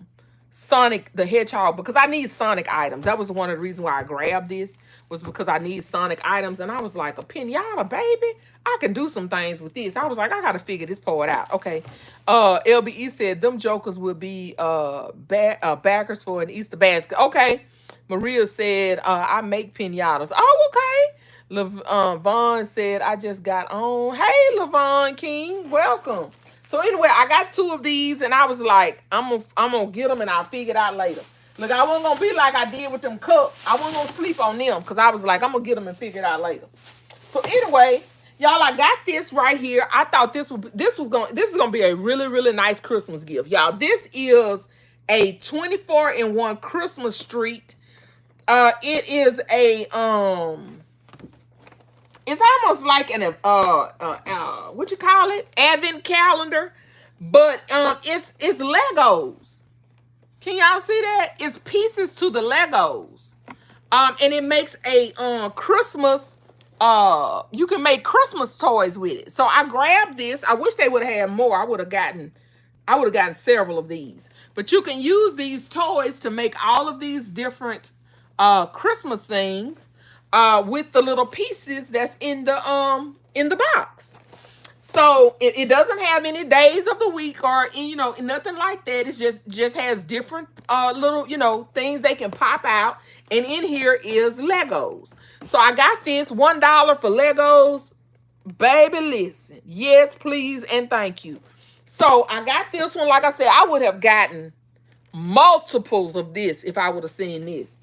Sonic the Hedgehog, because I need Sonic items. That was one of the reasons why I grabbed this, was because I need Sonic items. And I was like, a piñata, baby? I can do some things with this. I was like, I got to figure this part out. Okay. LBE said, them jokers will be backers for an Easter basket. Okay. Maria said, I make piñatas. Oh, okay. Vaughn said, I just got on. Hey, LaVon King, welcome. So anyway, I got 2 of these, and I was like, I'm gonna get them, and I'll figure it out later. Look, I wasn't gonna be like I did with them cups. I wasn't gonna sleep on them because I was like, I'm gonna get them and figure it out later. So anyway, y'all, I got this right here. I thought this is gonna be a really, really nice Christmas gift, y'all. This is a 24-in-1 Christmas treat. It is a it's almost like an what you call it? Advent calendar, but it's Legos. Can y'all see that? It's pieces to the Legos. And it makes a Christmas you can make Christmas toys with it. So I grabbed this. I wish they would have had more. I would have gotten several of these. But you can use these toys to make all of these different Christmas things with the little pieces that's in the box. So it doesn't have any days of the week or nothing like that. It just has different little things they can pop out. And in here is Legos. So I got this $1 for Legos. Baby, listen. Yes, please, and thank you. So I got this one. Like I said, I would have gotten multiples of this if I would have seen this.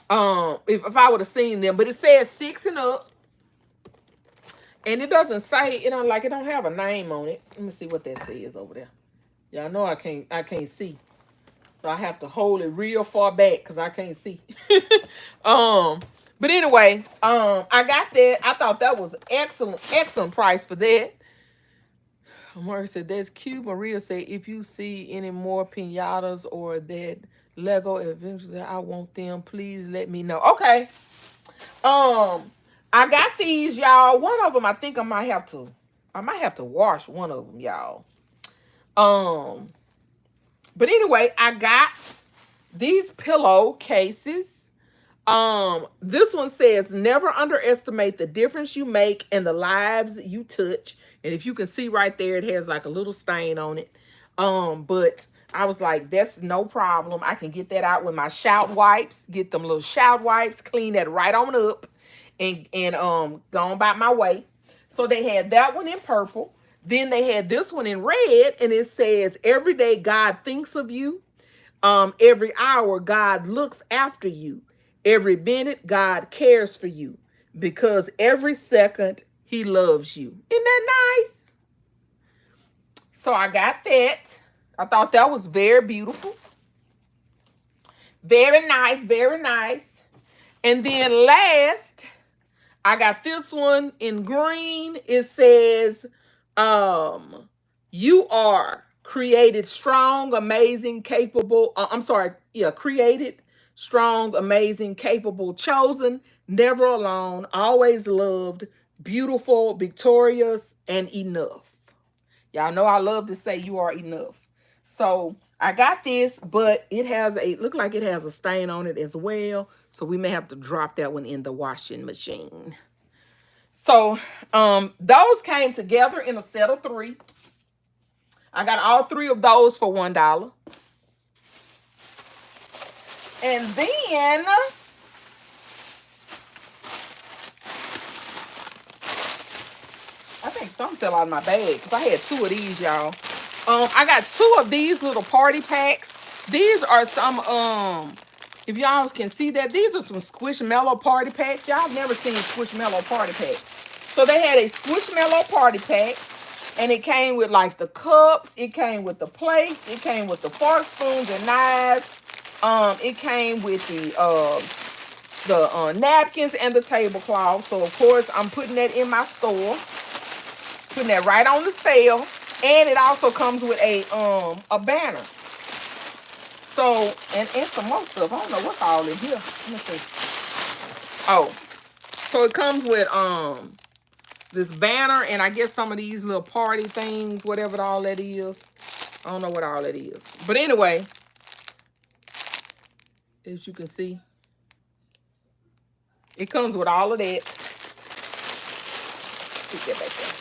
If I would have seen them. But it says 6 and up. And it doesn't say, it don't have a name on it. Let me see what that says over there. Y'all know I can't see. So I have to hold it real far back because I can't see. um, but anyway, I got that. I thought that was excellent price for that. Mark said, that's cute. Maria said, if you see any more pinatas or that Lego eventually I want them, please let me know. Okay. I got these, y'all. One of them I think I might have to wash one of them, y'all. But anyway, I got these pillow cases. This one says, never underestimate the difference you make in the lives you touch. And if you can see right there, it has like a little stain on it. But I was like, that's no problem. I can get that out with my shout wipes, get them little shout wipes, clean that right on up, and go on about my way. So they had that one in purple. Then they had this one in red, and it says, every day God thinks of you. Every hour God looks after you. Every minute God cares for you, because every second he loves you. Isn't that nice? So I got that. I thought that was very beautiful. Very nice, very nice. And then last, I got this one in green. It says, you are created strong, amazing, capable. Created strong, amazing, capable, chosen, never alone, always loved, beautiful, victorious, and enough. Y'all know I love to say you are enough. So I got this, but it has look like it has a stain on it as well. So we may have to drop that one in the washing machine. So those came together in a set of 3. I got all 3 of those for $1. And then I think something fell out of my bag because I had 2 of these, y'all. I got 2 of these little party packs. These are some, if y'all can see that, these are some Squishmallow party packs. Y'all never seen Squishmallow party packs. So they had a Squishmallow party pack, and it came with like the cups, it came with the plates, it came with the fork, spoons, and knives. It came with the napkins and the tablecloth. So of course I'm putting that in my store, putting that right on the sale. And it also comes with a banner. So, and some more stuff. I don't know what's all in here. Let me see. Oh, so it comes with this banner, and I guess some of these little party things, whatever all that is. I don't know what all that is. But anyway, as you can see, it comes with all of that. Put that back there.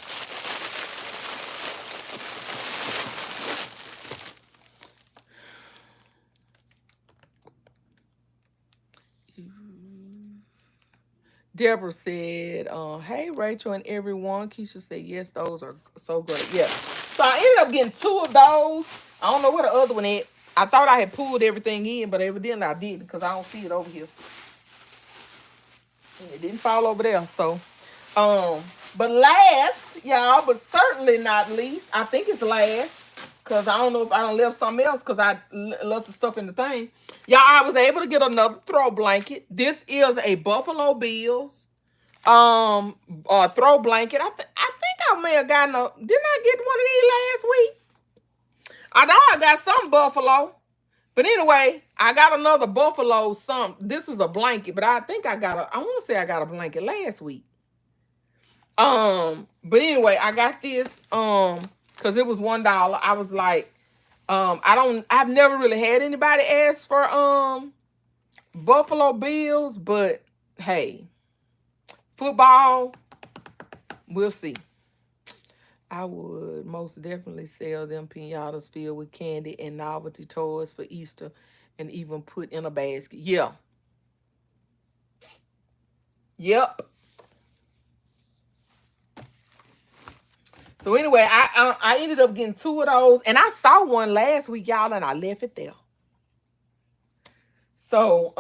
Deborah said, hey, Rachel and everyone. Keisha said, yes, those are so great. Yeah. So I ended up getting 2 of those. I don't know where the other one is. I thought I had pulled everything in, but evidently I didn't because I don't see it over here. And it didn't fall over there. So, but last, y'all, but certainly not least, I think it's last, because I don't know if I done left something else because I left the stuff in the thing. Y'all, I was able to get another throw blanket. This is a Buffalo Bills throw blanket. I think I may have gotten didn't I get one of these last week? I know I got some Buffalo. But anyway, I got another Buffalo this is a blanket, but I think I want to say I got a blanket last week. But anyway, I got this because it was $1. I was like, I've never really had anybody ask for Buffalo Bills, but hey, football, we'll see. I would most definitely sell them pinatas filled with candy and novelty toys for Easter and even put in a basket. Yeah. Yep. So anyway, I ended up getting 2 of those, and I saw one last week, y'all, and I left it there. So,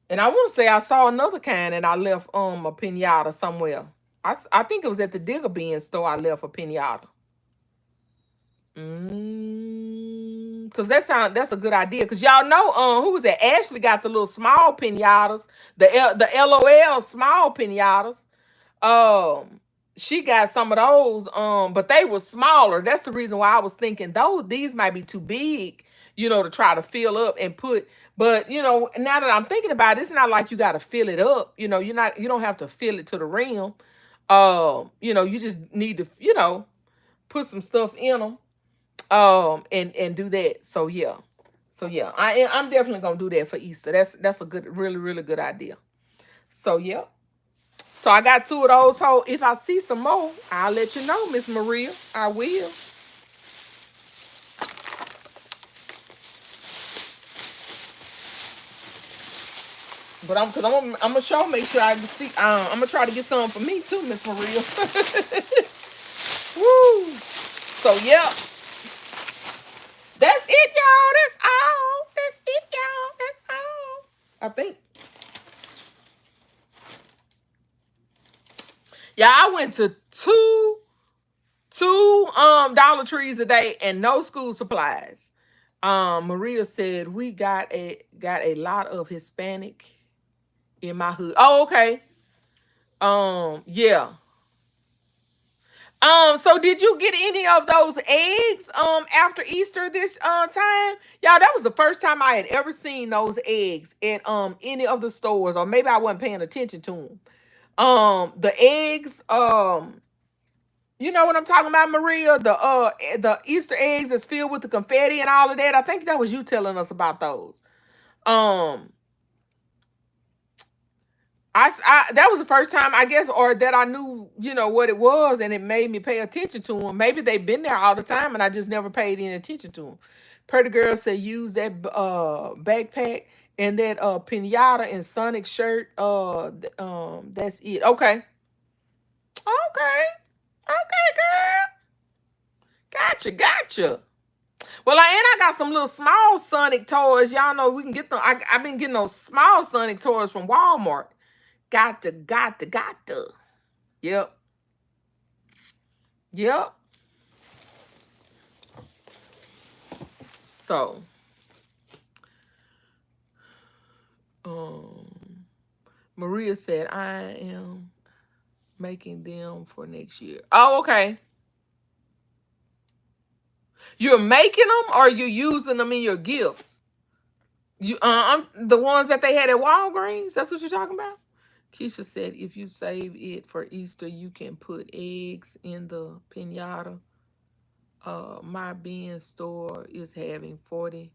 and I want to say I saw another kind, and I left a pinata somewhere. I think it was at the Digger Bin store I left a pinata. Cause that's a good idea. Cause y'all know, who was that? Ashley got the little small pinatas, the LOL small pinatas. Um, she got some of those, but they were smaller. That's the reason why I was thinking these might be too big, to try to fill up and put. But now that I'm thinking about it, it's not like you got to fill it up. You don't have to fill it to the rim. You just need to, put some stuff in them, and do that. So yeah. I'm definitely gonna do that for Easter. That's a good, really, really good idea. So yeah. So I got two of those. So if I see some more, I'll let you know, Miss Maria. I will. But I'm gonna show, make sure I can see. I'm gonna try to get some for me too, Miss Maria. Woo. So yeah, that's it, y'all. That's all. That's it, y'all. That's all. I think. Yeah, I went to two Dollar Trees a day and no school supplies. Maria said we got a lot of Hispanic in my hood. Oh, okay. Yeah. So did you get any of those eggs after Easter this time? Y'all, that was the first time I had ever seen those eggs at any of the stores, or maybe I wasn't paying attention to them. The eggs, you know what I'm talking about, Maria? The Easter eggs that's filled with the confetti and all of that. I think that was you telling us about those. Um, that was the first time, I guess, or that I knew, what it was, and it made me pay attention to them. Maybe they've been there all the time, and I just never paid any attention to them. Pretty girl said use that backpack and that pinata and Sonic shirt. That's it. Okay. Okay. Okay, girl. Gotcha. Well, I got some little small Sonic toys. Y'all know we can get them. I've been getting those small Sonic toys from Walmart. Got to. Yep. Yep. So, um, Maria said I am making them for next year. Oh, okay. You're making them, or you're using them in your gifts? The ones that they had at Walgreens. That's what you're talking about. Keisha said if you save it for Easter, you can put eggs in the pinata. My bean store is having 40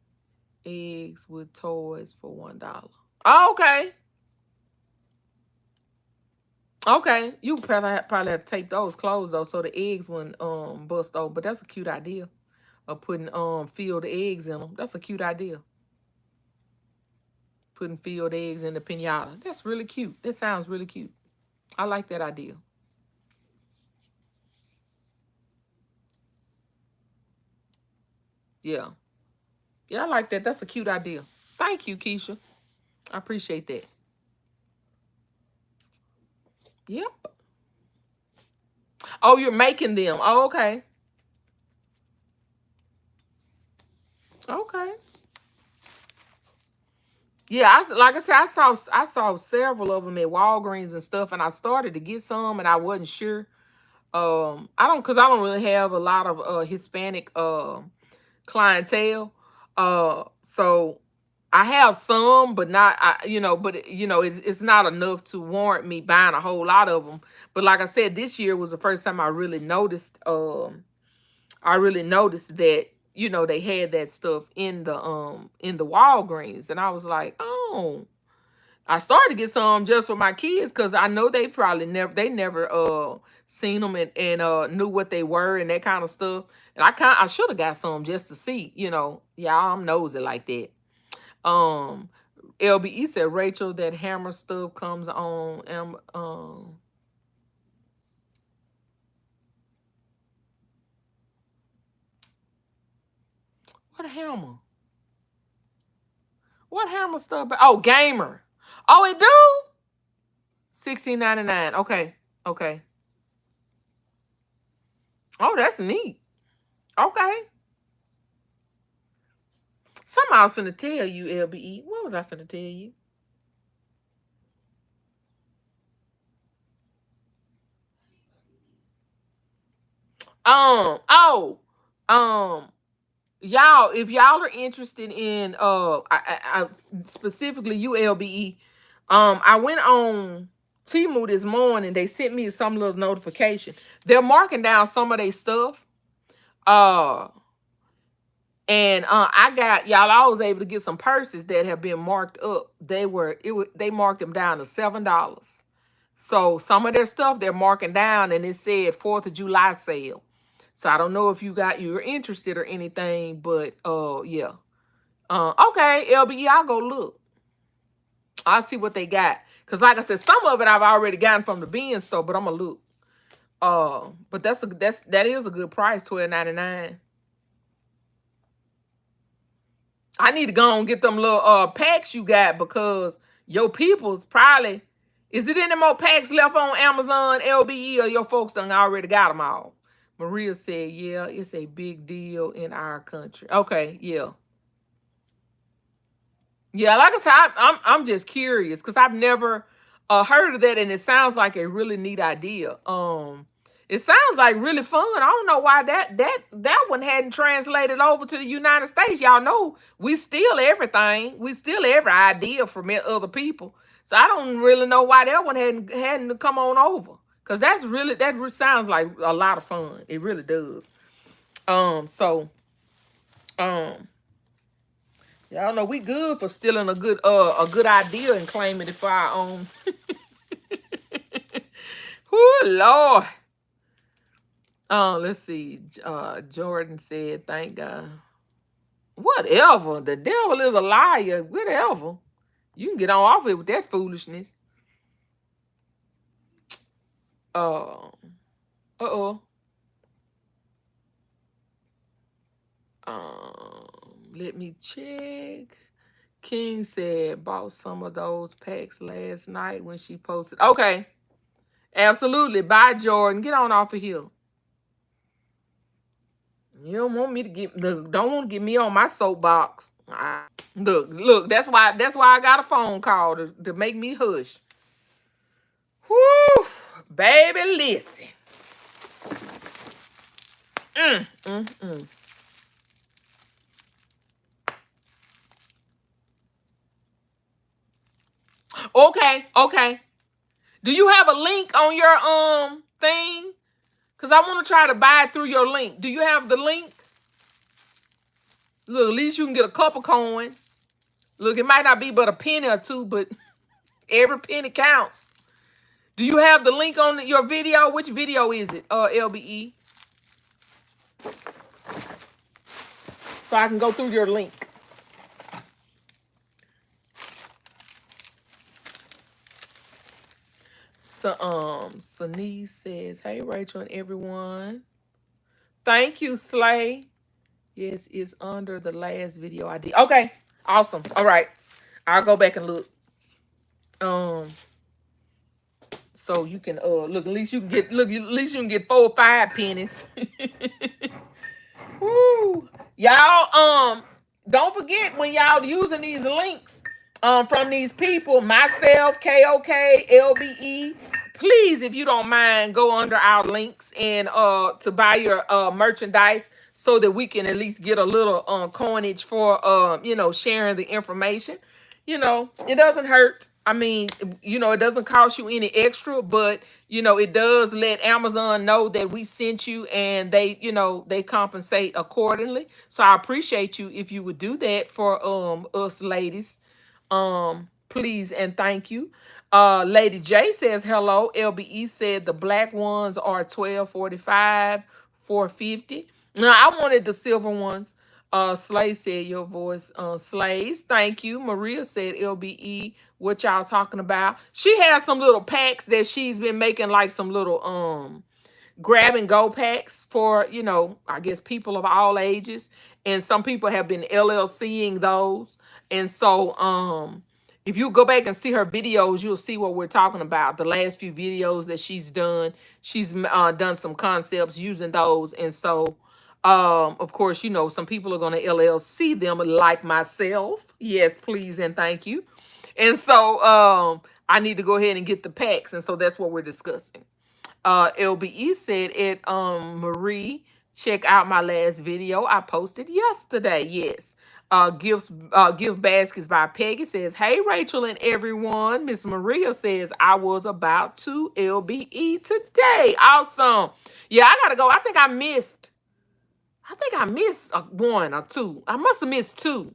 eggs with toys for $1. Oh, okay. Okay. You probably have to take those clothes though, so the eggs wouldn't bust off. But that's a cute idea of putting filled eggs in them. That's a cute idea. Putting filled eggs in the pinata. That's really cute. That sounds really cute. I like that idea. Yeah. Yeah, I like that. That's a cute idea. Thank you, Keisha. I appreciate that. Yep. Oh, you're making them. Oh, okay. Okay. Yeah, like I said, I saw several of them at Walgreens and stuff, and I started to get some, and I wasn't sure. Cause I don't really have a lot of Hispanic clientele. So I have some, but not, it's not enough to warrant me buying a whole lot of them. But like I said, this year was the first time I really noticed. That they had that stuff in the Walgreens, and I was like, oh. I started to get some just for my kids because I know they never seen them and knew what they were and that kind of stuff. And I should have got some just to see, yeah, I'm nosy like that. Um LBE said, Rachel, that hammer stuff comes on what hammer? What hammer stuff? Oh, gamer. Oh, it do? 16.99. Okay. Okay. Oh, that's neat. Okay. Something I was finna tell you, LBE. What was I finna tell you? Oh, um, y'all, if y'all are interested in specifically ULBE, I went on Temu this morning. They sent me some little notification. They're marking down some of their stuff. Uh and I got y'all. I was able to get some purses that have been marked up. They marked them down to $7. So some of their stuff they're marking down, and it said 4th of July sale. So I don't know if you're interested or anything, but yeah. Okay, LBE, I'll go look. I'll see what they got. Cause like I said, some of it I've already gotten from the bean store, but I'm gonna look. But that is a good price, $12.99. I need to go and get them little packs you got because your people's probably is it any more packs left on Amazon LBE or your folks done already got them all? Maria said, yeah, it's a big deal in our country. Okay, yeah. Yeah, like I said, I'm just curious because I've never heard of that, and it sounds like a really neat idea. It sounds like really fun. I don't know why that one hadn't translated over to the United States. Y'all know we steal everything. We steal every idea from other people. So I don't really know why that one hadn't come on over. Cause sounds like a lot of fun. It really does. So um y'all know we good for stealing a good idea and claiming it for our own. Oh Lord. Let's see. Jordan said, thank God. Whatever. The devil is a liar. Whatever. You can get on off it with that foolishness. Uh uh-oh. Let me check. King said bought some of those packs last night when she posted. Okay. Absolutely. Bye, Jordan. Get on off of here. You don't want me to don't want to get me on my soapbox. Look, that's why I got a phone call to make me hush. Whoo, baby, listen. Mm, mm, mm. Okay. Do you have a link on your thing? Cause I want to try to buy it through your link. Do you have the link? Look, at least you can get a couple coins. Look, it might not be but a penny or two, but every penny counts. Do you have the link on your video? Which video is it? LBE. So I can go through your link. So Sanice says, hey Rachel and everyone. Thank you, Slay. Yes, it's under the last video I did. Okay, awesome. All right. I'll go back and look. So you can look, at least you can get at least you can get 4 or 5 pennies. Woo. Y'all don't forget when y'all using these links from these people, myself, KOK, LBE, please, if you don't mind, go under our links and to buy your merchandise so that we can at least get a little coinage for sharing the information. It doesn't hurt. I mean, it doesn't cost you any extra, but it does let Amazon know that we sent you, and they compensate accordingly. So I appreciate you if you would do that for us ladies. Please and thank you. Lady J says hello. LBE said the black ones are $12.45, $4.50. Now I wanted the silver ones. Slay said your voice slays. Thank you. Maria said LBE, what y'all talking about? She has some little packs that she's been making, like some little grab and go packs for, I guess people of all ages. And some people have been LLCing those. And so if you go back and see her videos, you'll see what we're talking about. The last few videos that she's done done some concepts using those. And so Of course, you know, some people are going to LLC them like myself. Yes, please and thank you. And so I need to go ahead and get the packs. And so that's what we're discussing. LBE said it, Marie, check out my last video I posted yesterday. Yes. Gift Baskets by Peggy says, hey, Rachel and everyone. Miss Maria says, I was about to LBE today. Awesome. Yeah, I got to go. I think I missed one or two. I must have missed two.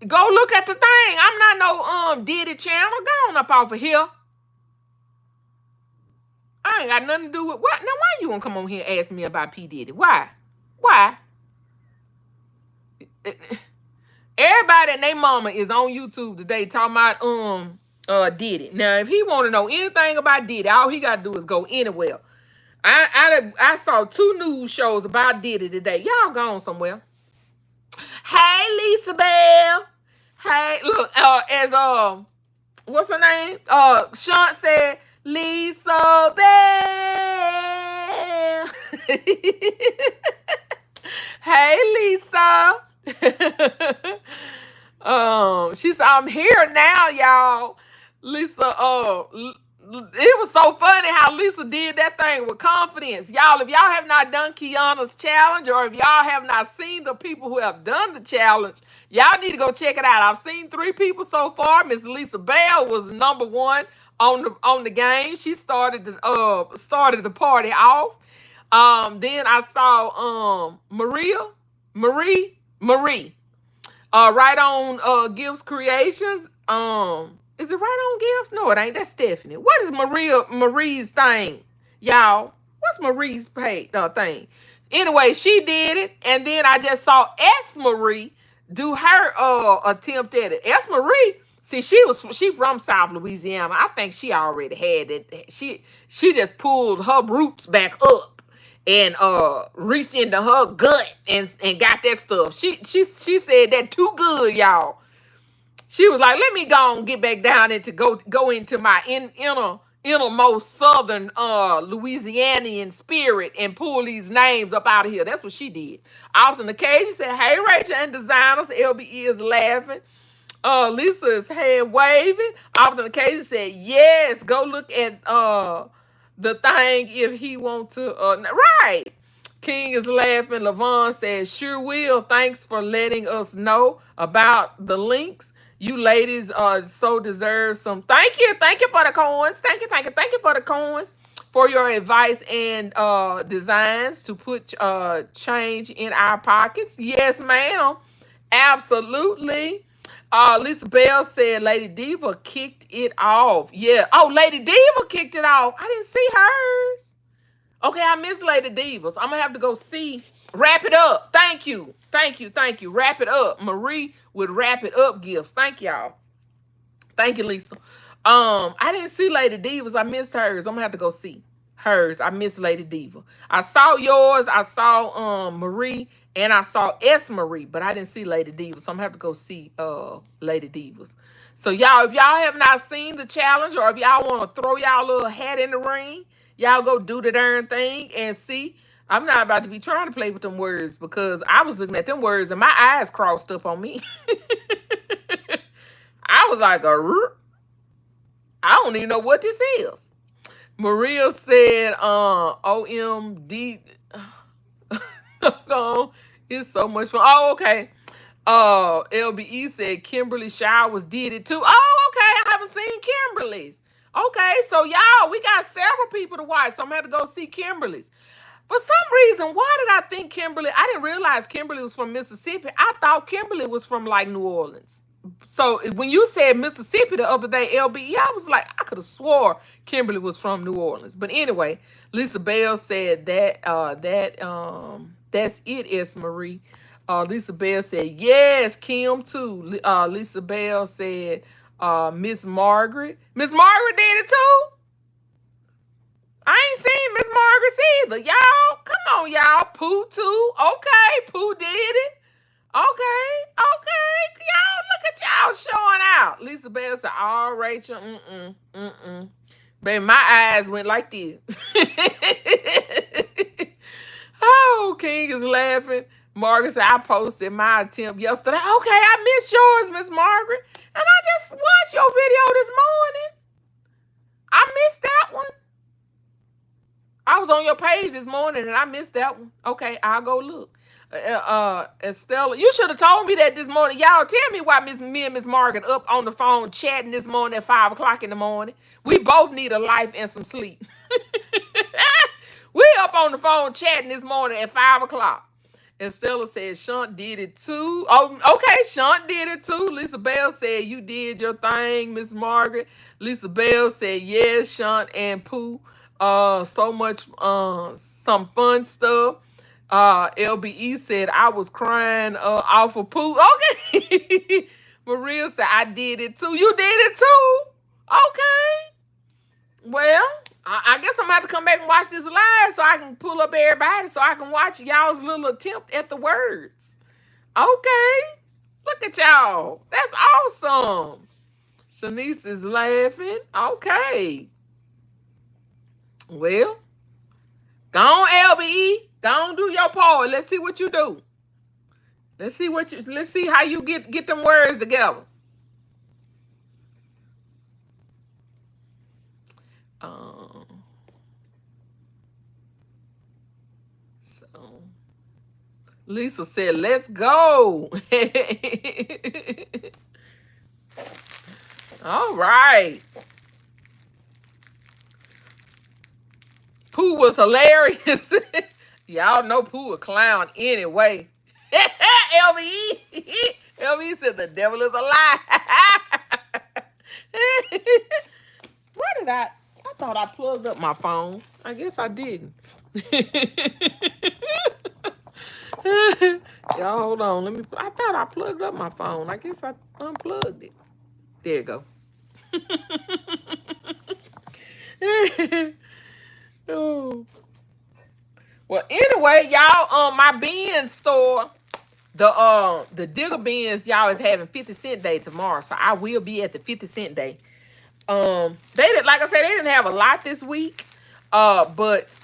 Go look at the thing. I'm not no Diddy channel. Go on up off of here. I ain't got nothing to do with what. Now why you gonna come on here and ask me about P. Diddy? Why? Why? Everybody and their mama is on YouTube today talking about Diddy. Now if he want to know anything about Diddy, all he gotta do is go anywhere. I saw 2 news shows about Diddy today. Y'all gone somewhere. Hey, Lisa Bell. Hey, look, as what's her name? Sean said, Lisa Bell. Hey, Lisa. She said, I'm here now, y'all. Lisa, it was so funny how Lisa did that thing with confidence. Y'all, if y'all have not done Kiana's challenge, or if y'all have not seen the people who have done the challenge, y'all need to go check it out. I've seen 3 people so far. Miss Lisa Bell was number 1 on the game. She started the party off. Then I saw Marie. Right on Gibbs Creations. Is it right on Gibbs? No, it ain't. That's Stephanie. What is Marie's thing? Y'all, what's Marie's thing? Anyway, she did it, and then I just saw S. Marie do her attempt at it. S. Marie, see, she from South Louisiana. I think she already had it. She just pulled her roots back up and reached into her gut and got that stuff. She said that too good, y'all. She was like, let me go and get back down and to go into my innermost southern Louisianian spirit and pull these names up out of here. That's what she did. Off on the occasion, she said, hey, Rachel and designers. LBE is laughing. Lisa is hand waving. Off on the occasion, said, yes, go look at the thing if he want to. Right. King is laughing. Lavon says, sure will. Thanks for letting us know about the links. You ladies so deserve some. Thank you. Thank you for the coins. Thank you for the coins, for your advice and designs to put change in our pockets. Yes, ma'am. Absolutely. Lisa Bell said Lady Diva kicked it off. Yeah. Oh, Lady Diva kicked it off. I didn't see hers. Okay, I miss Lady Divas. I'm going to have to go see. Wrap it up. Thank you. Wrap it up. Marie would wrap it up gifts. Thank y'all. Thank you, Lisa. I didn't see Lady Divas. I missed hers. I'm going to have to go see hers. I miss Lady Diva. I saw yours. I saw Marie. And I saw S. Marie. But I didn't see Lady Divas. So I'm going to have to go see Lady Divas. So y'all, if y'all have not seen the challenge, or if y'all want to throw y'all little hat in the ring, y'all go do the darn thing and see. I'm not about to be trying to play with them words, because I was looking at them words and my eyes crossed up on me. I was like, I don't even know what this is. Maria said, OMD. It's so much fun. Oh, okay. LBE said Kimberly Showers did it too. Oh, okay. I haven't seen Kimberly's. Okay, so y'all, we got several people to watch, so I'm going to have to go see Kimberly's. For some reason, why did I think Kimberly? I didn't realize Kimberly was from Mississippi. I thought Kimberly was from like New Orleans. So when you said Mississippi the other day, LBE, I was like, I could have swore Kimberly was from New Orleans. But anyway, Lisa Bell said that's it, S. Marie. Lisa Bell said, yes, Kim too. Lisa Bell said, Miss Margaret. Miss Margaret did it too? I ain't seen Miss Margaret's either. Y'all, come on, y'all. Pooh too. Okay, Pooh did it. Okay. Y'all, look at y'all showing out. Lisa Bell said, all Rachel, Baby, my eyes went like this. Oh, King is laughing. Margaret said, I posted my attempt yesterday. Okay, I missed yours, Miss Margaret. And I just watched your video this morning. I missed that one. I was on your page this morning and I missed that one. Okay, I'll go look. Estella, you should have told me that this morning. Y'all tell me why me and Miss Margaret up on the phone chatting this morning at 5 o'clock in the morning. We both need a life and some sleep. We up on the phone chatting this morning at 5 o'clock. And Stella said, Shunt did it too. Oh, okay, Shunt did it too. Lisa Bell said, you did your thing, Miss Margaret. Lisa Bell said, yes, Shunt and Pooh. So much, some fun stuff. LBE said, I was crying off of Pooh. Okay. Maria said, I did it too. You did it too? Okay. Well, I guess I'm going to have to come back and watch this live so I can pull up everybody so I can watch y'all's little attempt at the words. Okay. Look at y'all. That's awesome. Shanice is laughing. Okay. Well, go on, LBE. Go on, do your part. Let's see what you do. Let's see how you get them words together. So Lisa said, let's go. All right. Pooh was hilarious. Y'all know Pooh a clown anyway. LVE. LVE said the devil is a lie. Where did I thought I plugged up my phone. I guess I didn't. Y'all hold on. I thought I plugged up my phone. I guess I unplugged it. There you go. Oh. Well, anyway, y'all, my beans store, the Digger Beans, y'all, is having 50-cent day tomorrow. So I will be at the 50-cent day. They did, like I said, they didn't have a lot this week. But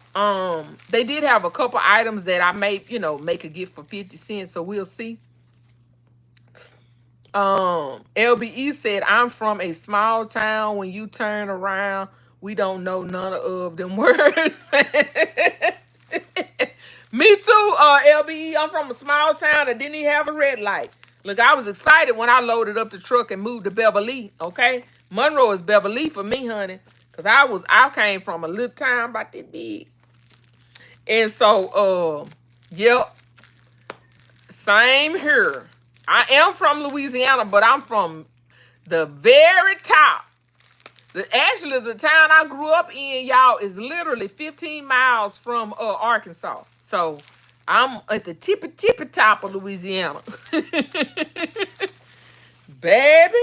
they did have a couple items that I may, make a gift for 50 cents. So we'll see. LBE said, I'm from a small town. When you turn around, we don't know none of them words. Me too, LBE. I'm from a small town that didn't even have a red light. Look, I was excited when I loaded up the truck and moved to Beverly, okay? Monroe is Beverly for me, honey. Because I came from a little town about this big. And so, yep. Same here. I am from Louisiana, but I'm from the very top. Actually, the town I grew up in, y'all, is literally 15 miles from Arkansas. So I'm at the tippy top of Louisiana. Baby,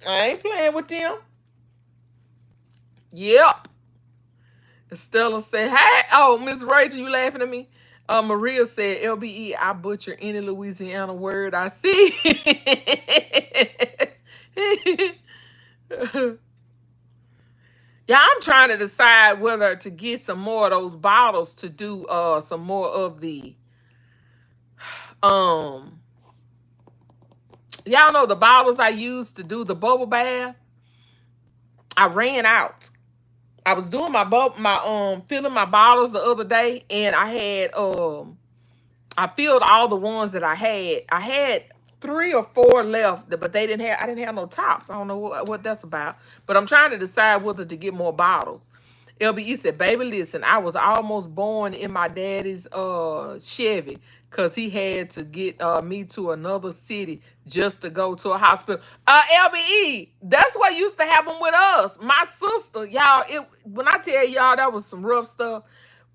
I ain't playing with them. Yep. Stella said, hey, oh, Miss Rachel, you laughing at me? Maria said, LBE, I butcher any Louisiana word I see. Yeah, I'm trying to decide whether to get some more of those bottles to do some more of the y'all know the bottles I used to do the bubble bath. I ran out. I was doing my filling my bottles the other day, and I had I filled all the ones that I had. I had 3 or 4 left, but I didn't have no tops. I don't know what that's about. But I'm trying to decide whether to get more bottles. LBE said, baby, listen, I was almost born in my daddy's Chevy because he had to get me to another city just to go to a hospital. LBE, that's what used to happen with us. My sister, y'all, when I tell y'all that was some rough stuff,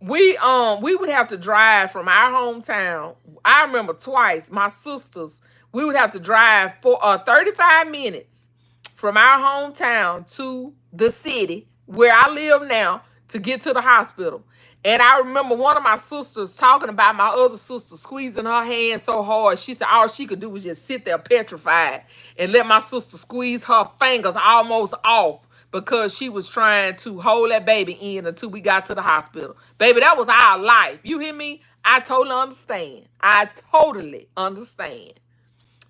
we would have to drive from our hometown. I remember twice, my sisters, we would have to drive for 35 minutes from our hometown to the city where I live now to get to the hospital. And I remember one of my sisters talking about my other sister squeezing her hand so hard. She said all she could do was just sit there petrified and let my sister squeeze her fingers almost off because she was trying to hold that baby in until we got to the hospital. Baby, that was our life. You hear me? I totally understand. I totally understand.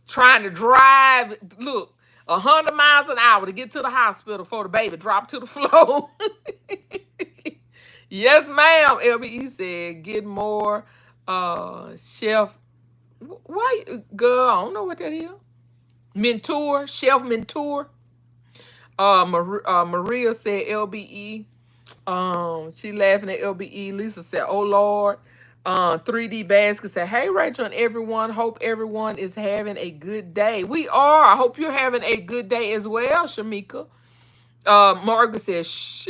Trying to drive, look, 100 miles an hour to get to the hospital before the baby dropped to the floor. Yes, ma'am. LBE said, get more chef. Why, girl? I don't know what that is. Mentor, chef mentor. Maria said LBE. She laughing at LBE. Lisa said, oh Lord. 3D Basket said, hey Rachel and everyone. Hope everyone is having a good day. We are. I hope you're having a good day as well, Shamika. Margaret says, shh.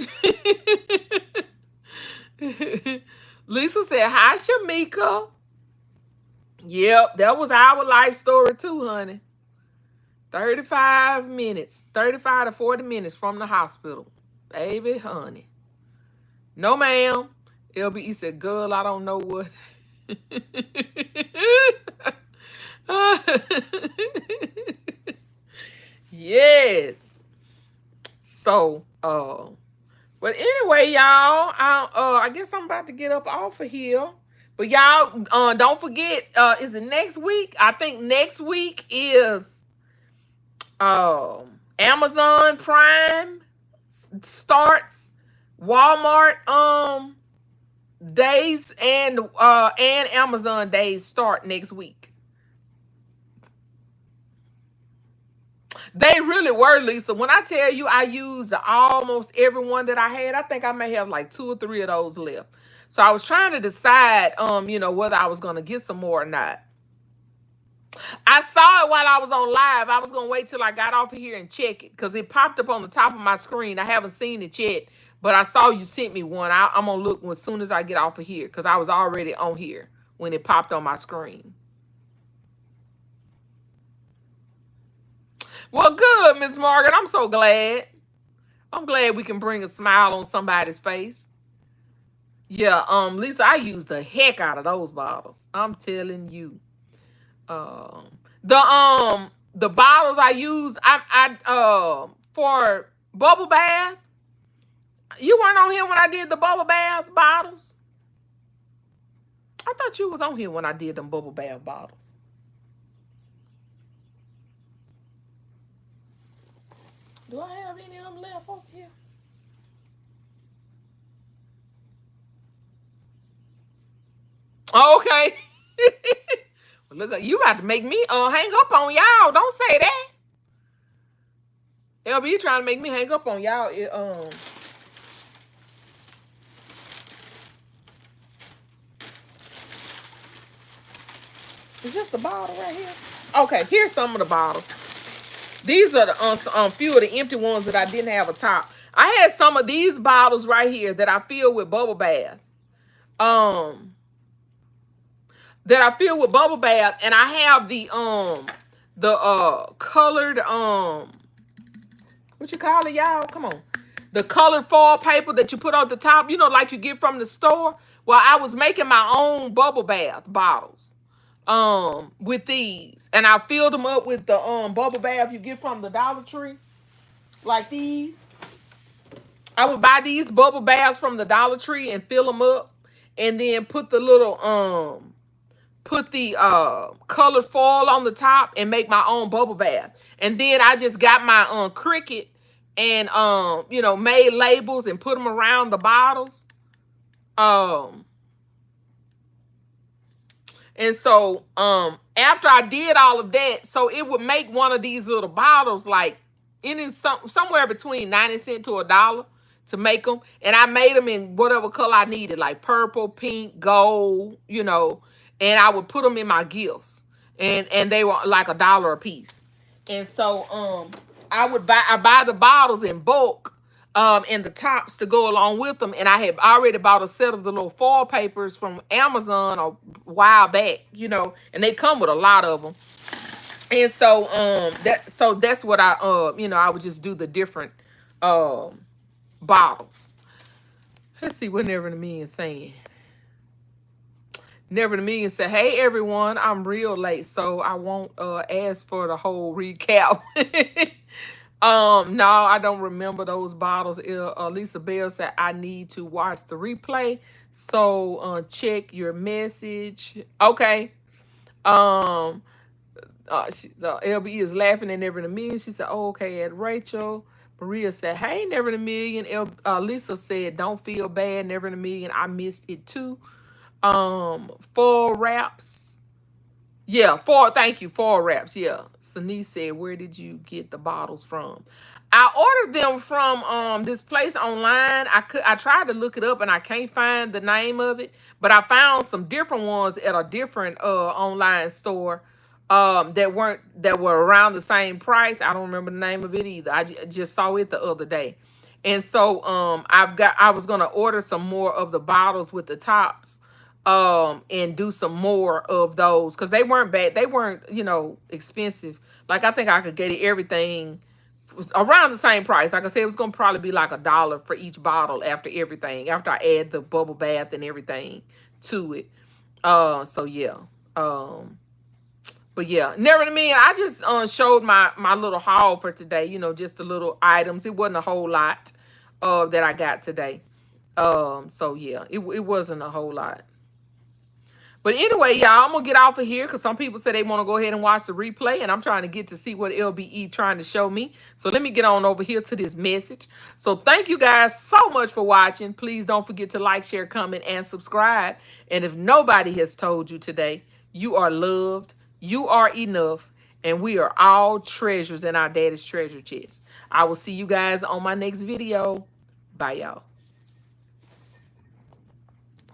Lisa said, hi Shamika. Yep, that was our life story too, honey. 35 minutes, 35 to 40 minutes from the hospital. Baby, honey. No, ma'am. LBE said, girl, I don't know what. Yes. So, but anyway, y'all, I guess I'm about to get up off of here. But y'all, don't forget, is it next week? I think next week is Amazon Prime starts, Walmart days and Amazon days start next week. They really were, Lisa. When I tell you I used almost every one that I had, I think I may have like 2 or 3 of those left. So I was trying to decide, whether I was going to get some more or not. I saw it while I was on live. I was going to wait till I got off of here and check it because it popped up on the top of my screen. I haven't seen it yet, but I saw you sent me one. I'm going to look as soon as I get off of here because I was already on here when it popped on my screen. Well, good, Miss Margaret. I'm so glad. I'm glad we can bring a smile on somebody's face. Yeah, Lisa, I used the heck out of those bottles. I'm telling you. The bottles I use, I for bubble bath. You weren't on here when I did the bubble bath bottles. I thought you was on here when I did them bubble bath bottles. Do I have any of them left over here? Okay. Well, look, you about to make me hang up on y'all. Don't say that. LB, you trying to make me hang up on y'all. Is this the bottle right here? Okay, here's some of the bottles. These are the few of the empty ones that I didn't have a top. I had some of these bottles right here that I filled with bubble bath. That I filled with bubble bath, and I have the colored what you call it, y'all? Come on. The colored foil paper that you put on the top, like you get from the store. Well, I was making my own bubble bath bottles with these, and I filled them up with the bubble bath you get from the Dollar Tree, like these. I would buy these bubble baths from the Dollar Tree and fill them up, and then put the little colored foil on the top and make my own bubble bath. And then I just got my Cricut and made labels and put them around the bottles. And so after I did all of that, so it would make one of these little bottles like somewhere between 90 cents to $1 to make them. And I made them in whatever color I needed, like purple, pink, gold, and I would put them in my gifts. And they were like $1 a piece. And so I buy the bottles in bulk and the tops to go along with them. And I had already bought a set of the little foil papers from Amazon a while back, and they come with a lot of them. And so that's what I I would just do the different bottles. Let's see what Never in a Million saying. Never in a Million said, hey everyone, I'm real late, so I won't ask for the whole recap. No, I don't remember those bottles. Lisa Bell said I need to watch the replay. So check your message. Okay. Um the LB is laughing at Never in a Million. She said, "Oh, okay." At Rachel, Maria said, "Hey, Never in a Million." Lisa said, "Don't feel bad, Never in a Million. I missed it too." 4 wraps. Yeah, four. Thank you. 4 wraps. Yeah. Sanice said, "Where did you get the bottles from?" I ordered them from this place online. I tried to look it up and I can't find the name of it, but I found some different ones at a different online store that were around the same price. I don't remember the name of it either. Just saw it the other day. And so I was gonna order some more of the bottles with the tops and do some more of those because they weren't bad. They weren't, expensive. Like I think I could get everything around the same price. Like I said, it was gonna probably be like $1 for each bottle after everything, after I add the bubble bath and everything to it. So yeah. But yeah, never to me. I just showed my little haul for today. Just the little items. It wasn't a whole lot that I got today. So yeah, it wasn't a whole lot. But anyway, y'all, I'm gonna get off of here because some people say they want to go ahead and watch the replay, and I'm trying to get to see what LBE trying to show me. So let me get on over here to this message. So thank you guys so much for watching. Please don't forget to like, share, comment, and subscribe. And if nobody has told you today, you are loved, you are enough, and we are all treasures in our daddy's treasure chest. I will see you guys on my next video. Bye, y'all.